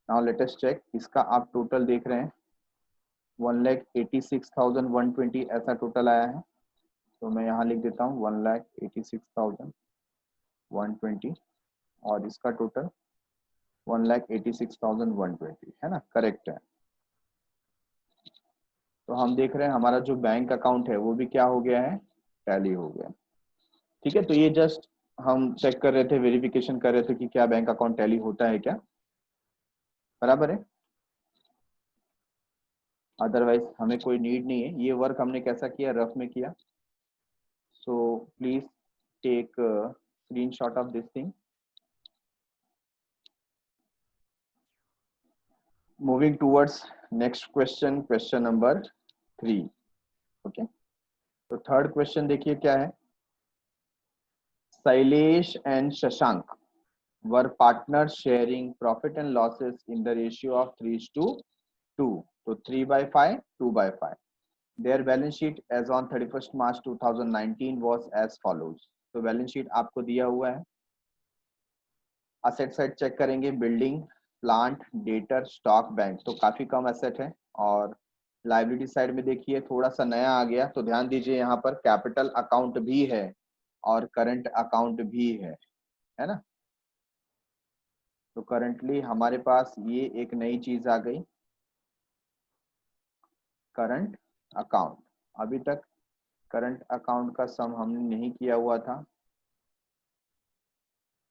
नाउ लेट अस चेक, इसका आप टोटल देख रहे हैं 1,86,120 ऐसा टोटल आया है। तो मैं यहाँ लिख देता हूँ 1,86,120 और इसका टोटल 1,86,120 है ना, करेक्ट है। तो हम देख रहे हैं हमारा जो बैंक अकाउंट है वो भी क्या हो गया है, टैली हो गया। ठीक है, तो ये जस्ट हम चेक कर रहे थे, वेरिफिकेशन कर रहे थे कि क्या बैंक अकाउंट टैली होता है क्या, बराबर है। अदरवाइज हमें कोई नीड नहीं है। ये वर्क हमने कैसा किया, रफ में किया। So please take screenshot of this thing. Moving towards next question, question number 3। Okay, तो थर्ड क्वेश्चन देखिए क्या है। Shailesh and Shashank were partners sharing profit and losses in the ratio of 3:2. So 3 by 5, 2 by 5. Their balance sheet as on 31st March 2019 was as follows. तो बैलेंस शीट आपको दिया हुआ है। असेट साइड चेक करेंगे, building, plant, debtor, stock, bank, तो काफी कम एसेट है। और लाइबिलिटी साइड में देखिए थोड़ा सा नया आ गया, तो ध्यान दीजिए यहाँ पर कैपिटल अकाउंट भी है और करंट अकाउंट भी है ना। तो करंटली हमारे पास ये एक नई चीज आ गई, करंट अकाउंट। अभी तक करंट अकाउंट का सम हमने नहीं किया हुआ था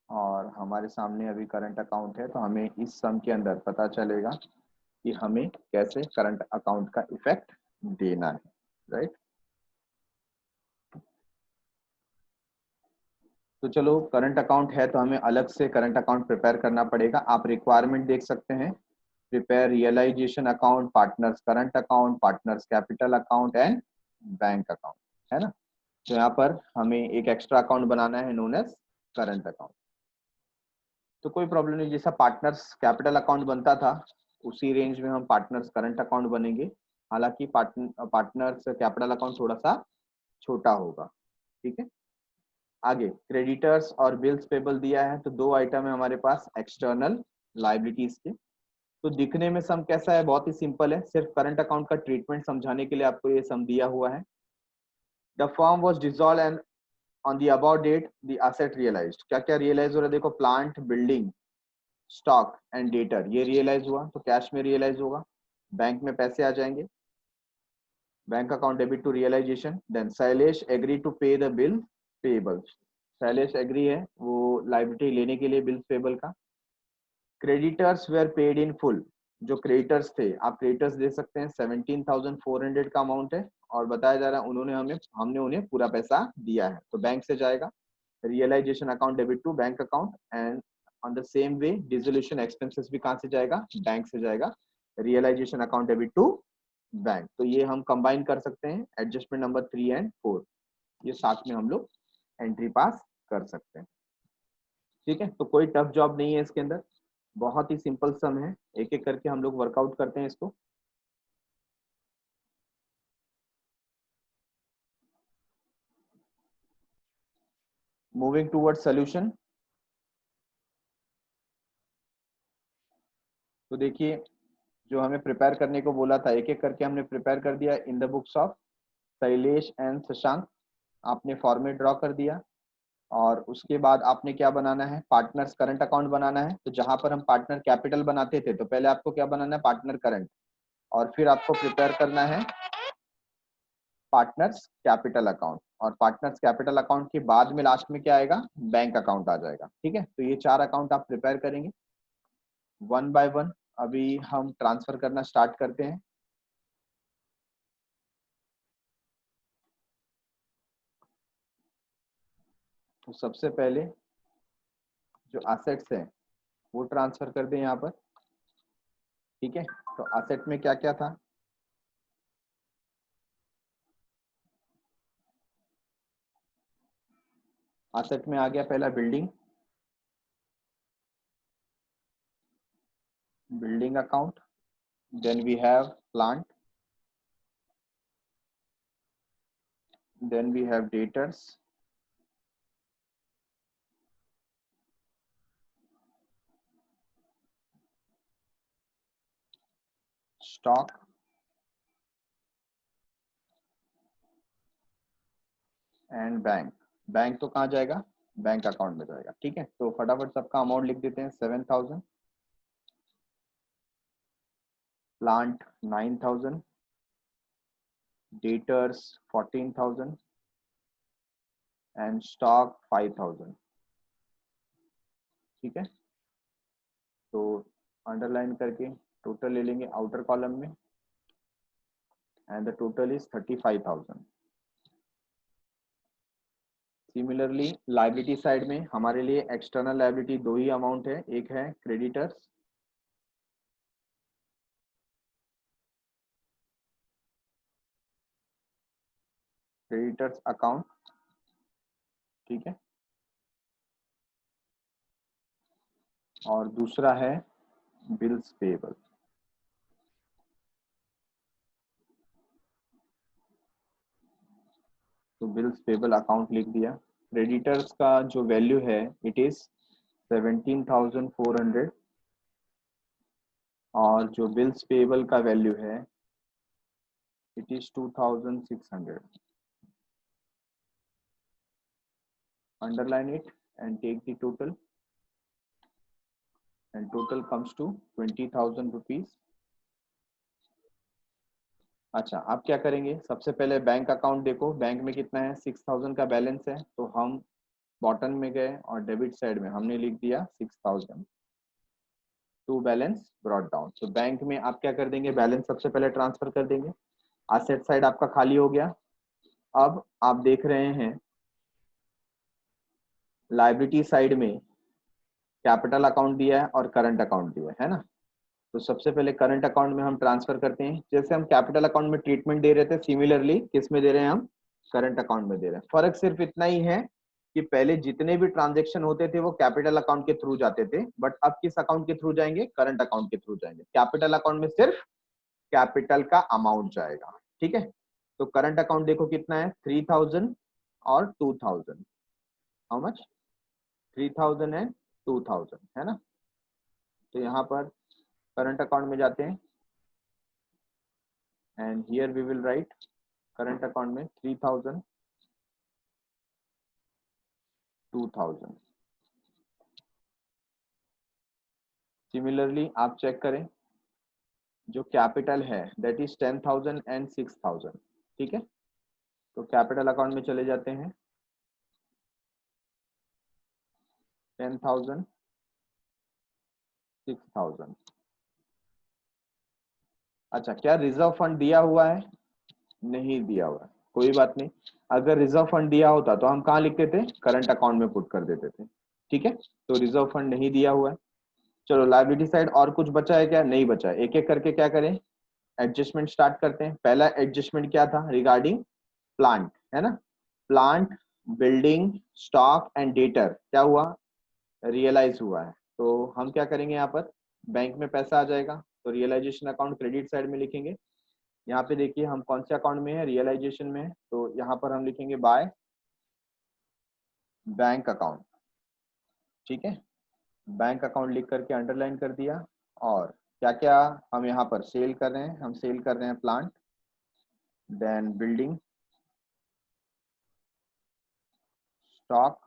और हमारे सामने अभी करंट अकाउंट है, तो हमें इस सम के अंदर पता चलेगा कि हमें कैसे करंट अकाउंट का इफेक्ट देना है, राइट। तो चलो करंट अकाउंट है तो हमें अलग से करंट अकाउंट प्रिपेयर करना पड़ेगा। आप रिक्वायरमेंट देख सकते हैं, prepare realisation account, partners current account, partners capital account and bank account, है ना। तो यहाँ पर हमें एक एक्स्ट्रा अकाउंट बनाना है नोन एज करंट अकाउंट। तो कोई प्रॉब्लम नहीं, जैसा पार्टनर्स कैपिटल अकाउंट बनता था उसी रेंज में हम पार्टनर्स करंट अकाउंट बनेंगे। हालांकि पार्टनर्स कैपिटल अकाउंट थोड़ा सा छोटा होगा, ठीक है। आगे क्रेडिटर्स और बिल्स पेबल दिया है, तो दो आइटम है हमारे पास एक्सटर्नल लाइबिलिटीज के। तो दिखने में सम कैसा है, बहुत ही सिंपल है, सिर्फ करंट अकाउंट का ट्रीटमेंट समझाने के लिए आपको ये सम दिया हुआ है। The firm was dissolve and on the about date the asset realised. क्या क्या रियलाइज हो रहा है, देखो plant, building, stock and debtor, ये रियलाइज हुआ तो कैश में रियलाइज होगा, बैंक में पैसे आ जाएंगे, bank account debit to realisation. Then Shailesh agree to pay the bill payable, Shailesh agree है वो लाइबिलिटी लेने के लिए बिल्स पेबल का। Creditors were paid in full, जो क्रेडिटर्स थे, आप क्रेडिटर्स दे सकते हैं, 17,400 का अमाउंट है और बताया जा रहा है हमने उन्हें पूरा पैसा दिया है, तो बैंक से जाएगा। Realisation account debit to bank account and on the same way dissolution expenses भी कहां से जाएगा, बैंक से जाएगा। Realisation account debit to bank, तो ये हम कंबाइन कर सकते हैं एडजस्टमेंट नंबर 3 एंड 4, ये साथ में हम लोग एंट्री पास कर सकते हैं, ठीक है। तो कोई टफ जॉब नहीं है इसके अंदर, बहुत ही सिंपल सम है, एक एक करके हम लोग वर्कआउट करते हैं इसको। Moving toward solution. तो देखिए जो हमें प्रिपेयर करने को बोला था एक एक करके हमने प्रिपेयर कर दिया इन the books of Shailesh and Shashank. आपने फॉर्मेट ड्रॉ कर दिया और उसके बाद आपने क्या बनाना है, पार्टनर्स करंट अकाउंट बनाना है। तो जहां पर हम पार्टनर कैपिटल बनाते थे तो पहले आपको क्या बनाना है, पार्टनर करंट, और फिर आपको प्रिपेयर करना है पार्टनर्स कैपिटल अकाउंट, और पार्टनर्स कैपिटल अकाउंट के बाद में लास्ट में क्या आएगा, बैंक अकाउंट आ जाएगा, ठीक है। तो ये चार अकाउंट आप प्रिपेयर करेंगे वन बाय वन। अभी हम ट्रांसफर करना स्टार्ट करते हैं। तो सबसे पहले जो एसेट्स हैं वो ट्रांसफर कर दें यहाँ पर, ठीक है। तो एसेट में क्या क्या था, एसेट में आ गया पहला building, building account, then we have plant, then we have debtors, stock and bank. Bank तो कहाँ जाएगा, बैंक अकाउंट में जाएगा, ठीक है। तो फटाफट सबका अमाउंट लिख देते हैं, 7,000, प्लांट 9,000, डेटर्स 14,000 एंड स्टॉक 5,000, ठीक है। तो अंडरलाइन करके टोटल ले लेंगे आउटर कॉलम में, and the total is 35,000। Similarly liability side में हमारे लिए एक्सटर्नल लाइबिलिटी दो ही अमाउंट है, एक है क्रेडिटर्स, क्रेडिटर्स अकाउंट, ठीक है, और दूसरा है बिल्स पेबल। तो बिल्स पेबल अकाउंट लिख दिया। क्रेडिटर्स का जो वैल्यू है इट इज 17,400, और जो बिल्स पेबल का वैल्यू है it is 2,600। Underline it and take the total, and total comes to 20,000 rupees. अच्छा आप क्या करेंगे, सबसे पहले बैंक अकाउंट देखो, बैंक में कितना है, 6,000 का बैलेंस है। तो हम बॉटम में गए और डेबिट साइड में हमने लिख दिया 6,000 टू बैलेंस ब्रॉट डाउन। तो बैंक में आप क्या कर देंगे, बैलेंस सबसे पहले ट्रांसफर कर देंगे। एसेट साइड आपका खाली हो गया। अब आप देख रहे हैं लायबिलिटी साइड में कैपिटल अकाउंट दिया है और करंट अकाउंट दिया है ना। तो सबसे पहले करंट अकाउंट में हम ट्रांसफर करते हैं, जैसे हम कैपिटल अकाउंट में ट्रीटमेंट दे रहे थे, सिमिलरली किस में दे रहे हैं हम, करंट अकाउंट में दे रहे हैं। फर्क सिर्फ इतना ही है कि पहले जितने भी ट्रांजेक्शन होते थे वो कैपिटल अकाउंट के थ्रू जाते थे, बट अब किस अकाउंट के थ्रू जाएंगे, करंट अकाउंट के थ्रू जाएंगे। कैपिटल अकाउंट में सिर्फ कैपिटल का अमाउंट जाएगा, ठीक है। तो करंट अकाउंट देखो कितना है, 3000 और 2000, हाउ मच, 3000 एंड 2000 है ना। तो यहाँ पर करंट अकाउंट में जाते हैं and here we will write current account में 3000 2000। सिमिलरली आप चेक करें, जो कैपिटल है दैट इज 10,000 एंड 6,000, ठीक है। तो कैपिटल अकाउंट में चले जाते हैं, 10,000 6,000। अच्छा, क्या रिजर्व फंड दिया हुआ है, नहीं दिया हुआ है, कोई बात नहीं। अगर रिजर्व फंड दिया होता तो हम कहाँ लिखते थे, करंट अकाउंट में पुट कर देते थे, ठीक है। तो रिजर्व फंड नहीं दिया हुआ है। चलो लायबिलिटी साइड और कुछ बचा है क्या, नहीं बचा है। एक एक करके क्या करें, एडजस्टमेंट स्टार्ट करते हैं। पहला एडजस्टमेंट क्या था, रिगार्डिंग प्लांट, है ना। Plant, building, stock and debtor क्या हुआ, रियलाइज हुआ है। तो हम क्या करेंगे, यहाँ पर बैंक में पैसा आ जाएगा तो रियलाइजेशन अकाउंट क्रेडिट साइड में लिखेंगे। यहाँ पे देखिए हम कौन से अकाउंट में है, रियलाइजेशन में है, तो यहाँ पर हम लिखेंगे बाय बैंक अकाउंट, ठीक है। बैंक अकाउंट लिख करके अंडरलाइन कर दिया। और क्या क्या हम यहाँ पर सेल कर रहे हैं, हम सेल कर रहे हैं plant, then building, stock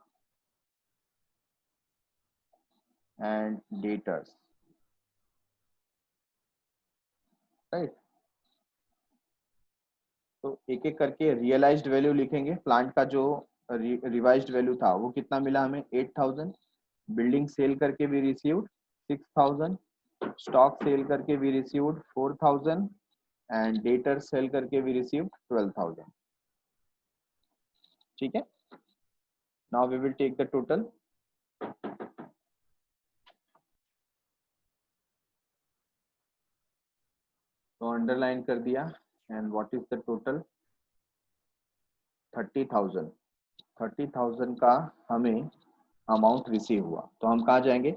and debtors, right. तो एक एक करके रियलाइज्ड वैल्यू लिखेंगे। प्लांट का जो रिवाइज्ड वैल्यू था वो कितना मिला हमें, 8,000। बिल्डिंग सेल करके भी रिसीव्ड 6,000, स्टॉक सेल करके भी रिसीव्ड 4,000 एंड डेटर सेल करके भी रिसीव्ड 12,000, ठीक है। Now we will take the total. तो अंडरलाइन कर दिया and what is the total, 30,000। 30,000 का हमें अमाउंट रिसीव हुआ। तो हम कहाँ जाएंगे,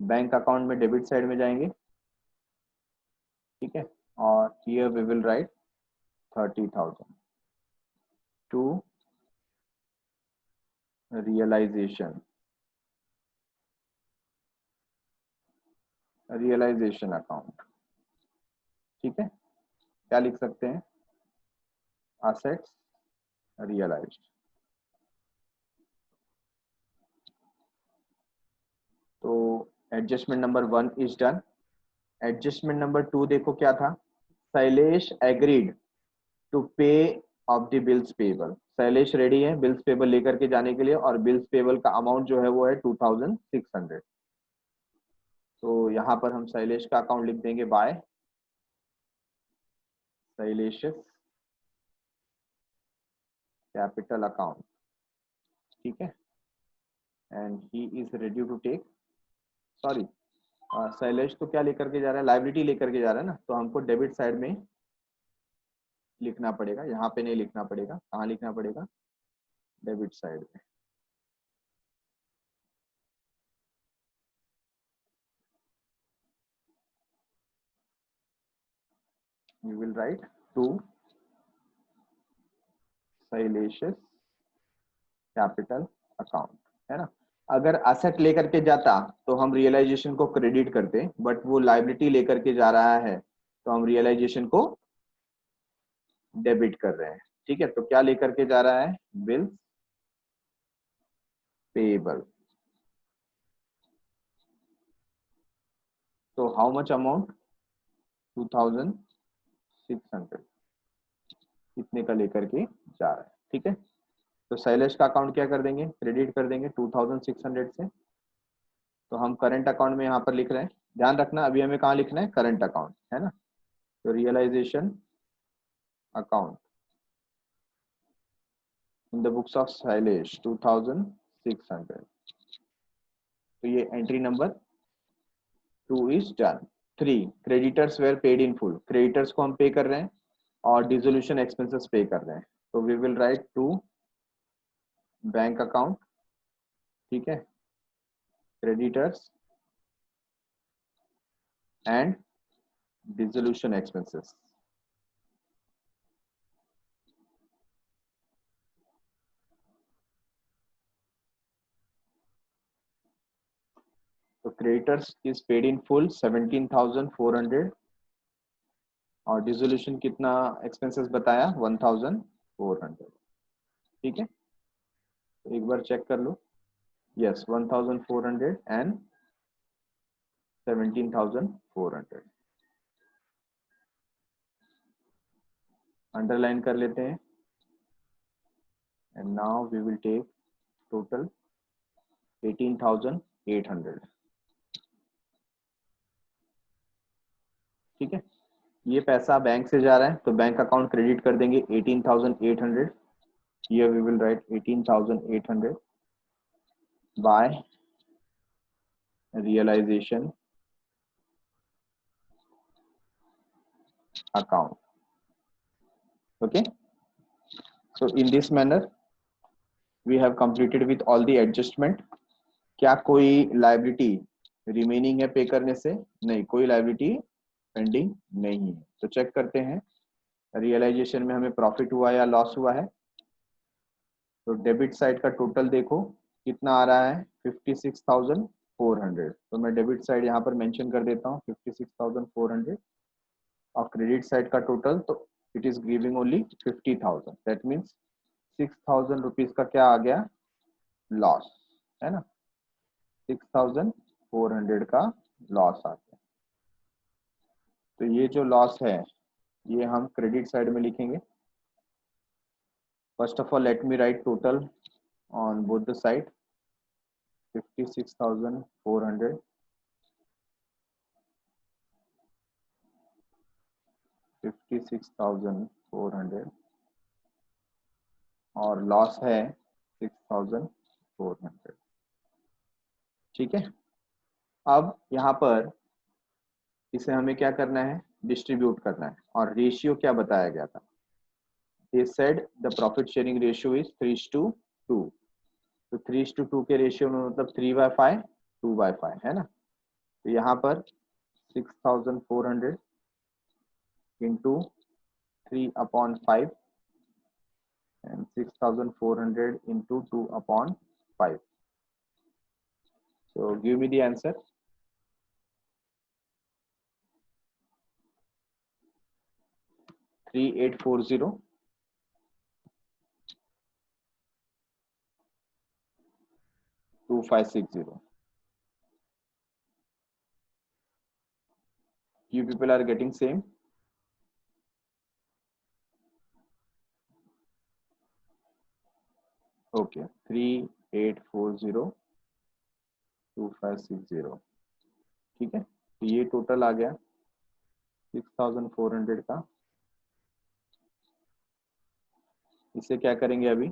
बैंक अकाउंट में डेबिट साइड में जाएंगे, ठीक है। और here we will write 30,000 to realisation, realisation account, ठीक है। क्या लिख सकते हैं, असेट्स रियलाइज्ड। तो adjustment number 1 is done. Adjustment number 2 देखो क्या था, Shailesh agreed to pay off the bills payable. Shailesh ready है बिल्स पेबल लेकर के जाने के लिए, और बिल्स पेबल का अमाउंट जो है वो है 2,600। तो यहाँ पर हम शैलेश का अकाउंट लिख देंगे बाय शैलेश कैपिटल अकाउंट, ठीक है। And he is ready to take, sorry Shailesh तो क्या लेकर के जा रहा है, लाइबिलिटी लेकर के जा रहा है ना, तो हमको डेबिट साइड में लिखना पड़ेगा, यहाँ पे नहीं लिखना पड़ेगा। कहाँ लिखना पड़ेगा, डेबिट साइड में। You will write to Shailesh capital account, है ना। अगर असेट लेकर के जाता तो हम रियलाइजेशन को क्रेडिट करते, बट वो लाइबिलिटी लेकर के जा रहा है तो हम रियलाइजेशन को डेबिट कर रहे हैं, ठीक है। तो क्या लेकर के जा रहा है, बिल्स पेएबल। तो हाउ मच अमाउंट, 2,600, इतने का लेकर के जा रहा है, ठीक है। तो शैलेश का अकाउंट क्या कर देंगे, क्रेडिट कर देंगे 2,600 से। तो हम करंट अकाउंट में यहाँ पर लिख रहे हैं, ध्यान रखना अभी हमें कहाँ लिखना है, करंट अकाउंट, है ना। तो realisation account in the books of Shailesh 2,600, 600। तो ये entry number 2 is done. 3, creditors were paid in full, creditors को हम पे कर रहे हैं और डिसोल्यूशन एक्सपेंसेस पे कर रहे हैं, तो we will write to bank account, ठीक है, क्रेडिटर्स एंड डिसोल्यूशन एक्सपेंसेस। तो creditors is paid in full 17,400 और डिसोल्यूशन कितना एक्सपेंसेस बताया 1,400, ठीक है। तो एक बार चेक कर लो, यस 1,400 एंड 17,400 अंडरलाइन कर लेते हैं। And now we will take total 18,800, ठीक है। ये पैसा बैंक से जा रहा है तो बैंक अकाउंट क्रेडिट कर देंगे 18,800। Here we will write 18,800 by realisation account, okay. So in this manner we have completed with all the adjustment। क्या कोई लाइबिलिटी रिमेनिंग है पे करने से? नहीं, कोई लाइबिलिटी पेंडिंग नहीं है। तो चेक करते हैं रियलाइजेशन में हमें प्रॉफिट हुआ या लॉस हुआ है। तो डेबिट साइड का टोटल देखो कितना आ रहा है 56,400। तो मैं डेबिट साइड यहाँ पर मेंशन कर देता हूँ 56,400 और क्रेडिट साइड का टोटल तो it is giving only 50,000। That means 6,000 rupees का क्या आ गया? लॉस, है ना। 6,400 का लॉस आ गया। तो ये जो लॉस है ये हम क्रेडिट साइड में लिखेंगे। First of all let me right total on both the side 56,400 56,400 और लॉस है 6,400, ठीक है। अब यहाँ पर इसे हमें क्या करना है? डिस्ट्रीब्यूट करना है। और रेशियो क्या बताया गया था? They said the profit sharing ratio is 3:2। तो 3:2 के रेशियो में मतलब 3/5 2/5 है ना। तो यहाँ पर 6,400 into 3/5 and 6,400 into 2/5। So give me the answer। 3840 2560। You people are getting same? Okay, 3840 2560, ठीक है। तो ये टोटल आ गया 6,400 का। इसे क्या करेंगे? अभी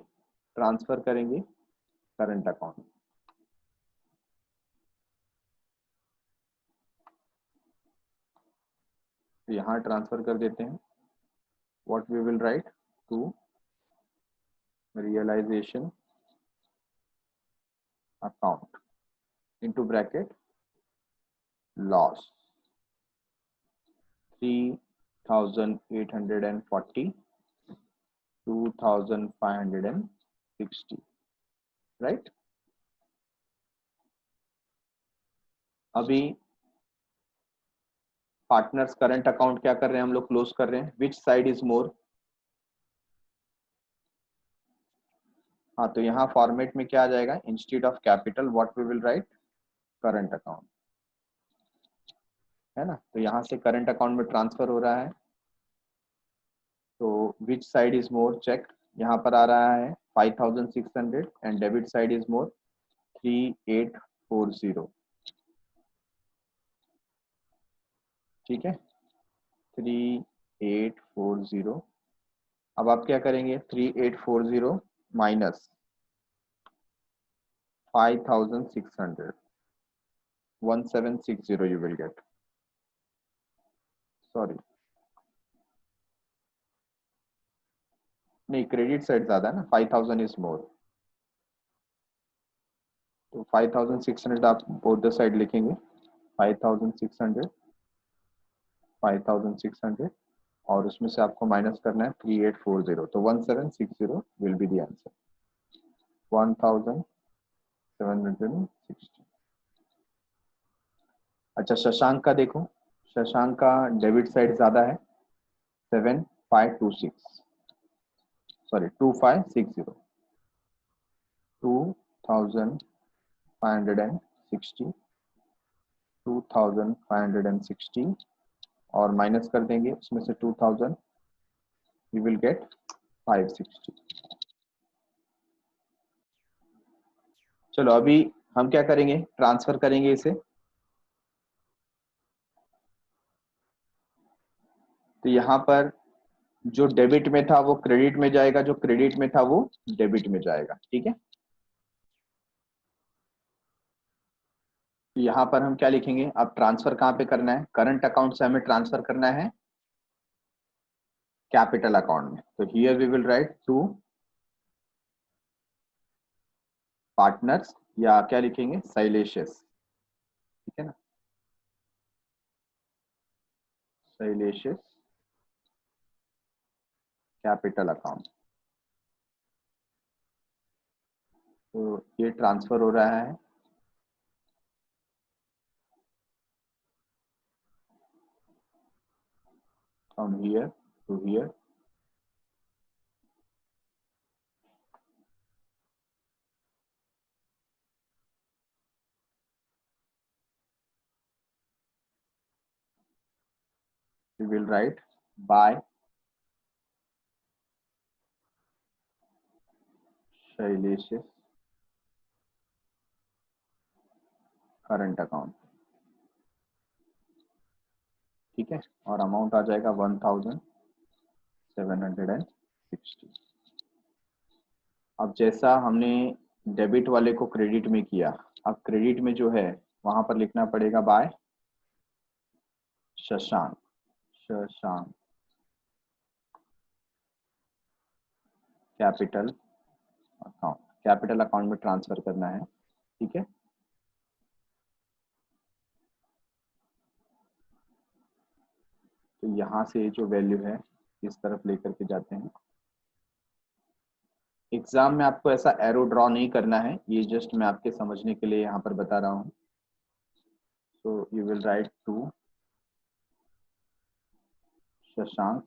ट्रांसफर करेंगे करंट अकाउंट। तो यहाँ ट्रांसफर कर देते हैं। What we will write to realisation account into bracket loss 3,840 2,560, right. अभी पार्टनर्स करंट अकाउंट क्या कर रहे हैं? हम लोग क्लोज कर रहे हैं। Which side is more? हाँ, तो यहाँ फॉर्मेट में क्या आ जाएगा? Instead of capital what we will write? Current account, है ना। तो यहाँ से करंट अकाउंट में ट्रांसफर हो रहा है। तो which side is more? Check. यहाँ पर आ रहा है 5,600 and debit side is more 3,840, ठीक है 3,840। अब आप क्या करेंगे? 3,840 minus 5,600. 1760 you will get. Sorry, नहीं क्रेडिट साइड ज्यादा है ना, 5,000 इज मोर, तो 5,600 आप बोथ द साइड लिखेंगे, 5,600, 5,600 और उसमें से आपको माइनस करना है 3840, तो 1760 विल बी द आंसर, 1760। अच्छा शशांक का देखो, शशांक का डेबिट साइड ज्यादा है, 7526, सॉरी 2560, 2560, 2560 और माइनस कर देंगे उसमें से 2000, यू विल गेट 560। चलो अभी हम क्या करेंगे, ट्रांसफर करेंगे इसे, तो यहाँ पर जो डेबिट में था वो क्रेडिट में जाएगा, जो क्रेडिट में था वो डेबिट में जाएगा, ठीक है। तो यहाँ पर हम क्या लिखेंगे, अब ट्रांसफर कहाँ पे करना है, करंट अकाउंट से हमें ट्रांसफर करना है कैपिटल अकाउंट में, तो here we will write to partners, या क्या लिखेंगे शैलेशियस, ठीक है ना, शैलेशियस कैपिटल अकाउंट। तो ये ट्रांसफर हो रहा है from here to here, we will write by Shailesh's current account, ठीक है, और अमाउंट आ जाएगा 1760। अब जैसा हमने डेबिट वाले को क्रेडिट में किया, अब क्रेडिट में जो है वहां पर लिखना पड़ेगा by Shashank, Shashank capital account, capital account में ट्रांसफर करना है, ठीक है। तो यहाँ से जो वैल्यू है इस तरफ लेकर के जाते हैं, एग्जाम में आपको ऐसा एरो ड्रॉ नहीं करना है, ये जस्ट मैं आपके समझने के लिए यहाँ पर बता रहा हूँ। So you will write to Shashank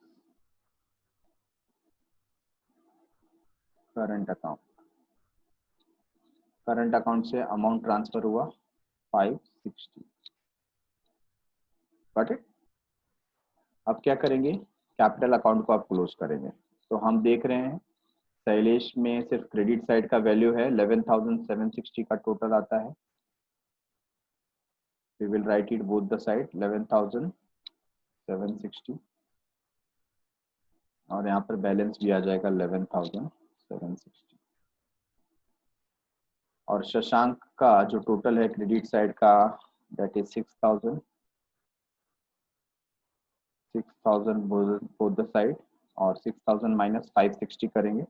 current account, current account से अमाउंट ट्रांसफर हुआ 560, गॉट इट। अब क्या करेंगे, कैपिटल अकाउंट को आप क्लोज करेंगे, तो हम देख रहे हैं शैलेश में सिर्फ क्रेडिट साइड का वैल्यू है 11,760 का टोटल आता है, we will write it both the side 11,760 और यहाँ पर बैलेंस भी आ जाएगा 11,760, और शशांक का जो टोटल है क्रेडिट साइड का that is 6,000, 6,000 both the side, और 6,000 माइनस 560 करेंगे,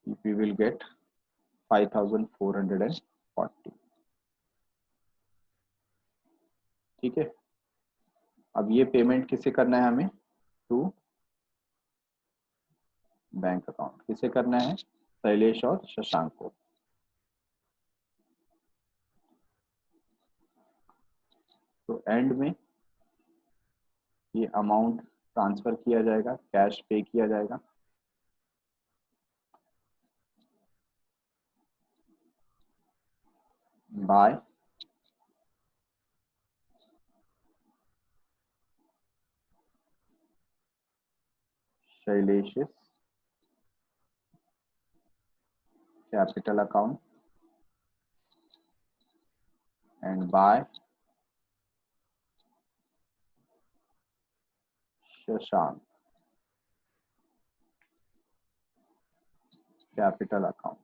we will get 5,440, ठीक है। अब ये पेमेंट किसे करना है हमें, टू बैंक अकाउंट, किसे करना है, शैलेश और शशांक को। तो एंड में ये अमाउंट ट्रांसफर किया जाएगा, कैश पे किया जाएगा, by Shailesh capital account and by Shashank capital account.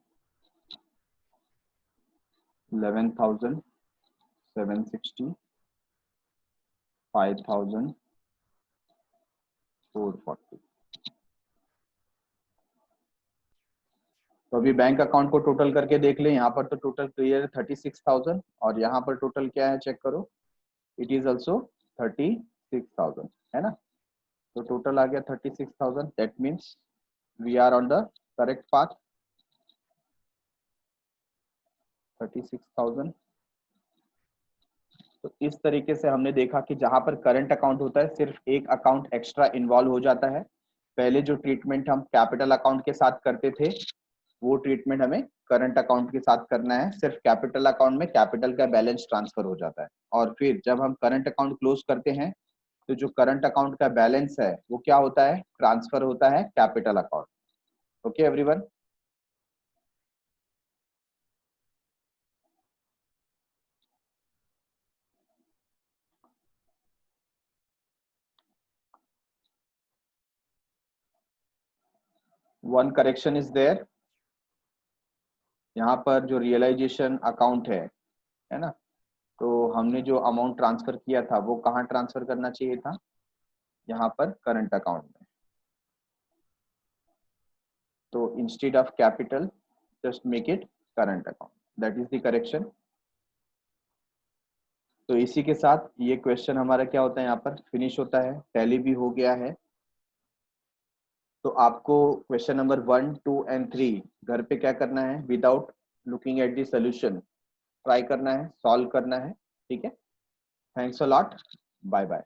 11,760, 5,440। तो अभी बैंक अकाउंट को टोटल करके देख लें। यहाँ पर तो टोटल क्लियर है 36,000 और यहाँ पर टोटल क्या है चेक करो, इट इज ऑल्सो 36,000 है ना। तो टोटल आ गया 36,000। That means we are on the correct path. 36,000। तो इस तरीके से हमने देखा कि जहां पर करंट अकाउंट होता है सिर्फ एक अकाउंट एक्स्ट्रा इन्वॉल्व हो जाता है। पहले जो ट्रीटमेंट हम कैपिटल अकाउंट के साथ करते थे वो ट्रीटमेंट हमें करंट अकाउंट के साथ करना है। सिर्फ कैपिटल अकाउंट में कैपिटल का बैलेंस ट्रांसफर हो जाता है और फिर जब हम करंट अकाउंट क्लोज करते हैं तो जो करंट अकाउंट का बैलेंस है वो क्या होता है, ट्रांसफर होता है capital account. Okay everyone. One correction is there. यहाँ पर जो रियलाइजेशन अकाउंट है ना, तो हमने जो अमाउंट ट्रांसफर किया था वो कहाँ ट्रांसफर करना चाहिए था, यहाँ पर करंट अकाउंट में। तो instead of capital just make it current account, that is the correction. तो इसी के साथ ये क्वेश्चन हमारा क्या होता है यहाँ पर फिनिश होता है। टैली भी हो गया है। तो आपको क्वेश्चन नंबर 1, 2 एंड 3 घर पे क्या करना है, without looking at the solution try करना है, सॉल्व करना है। ठीक है, thanks a lot, bye bye.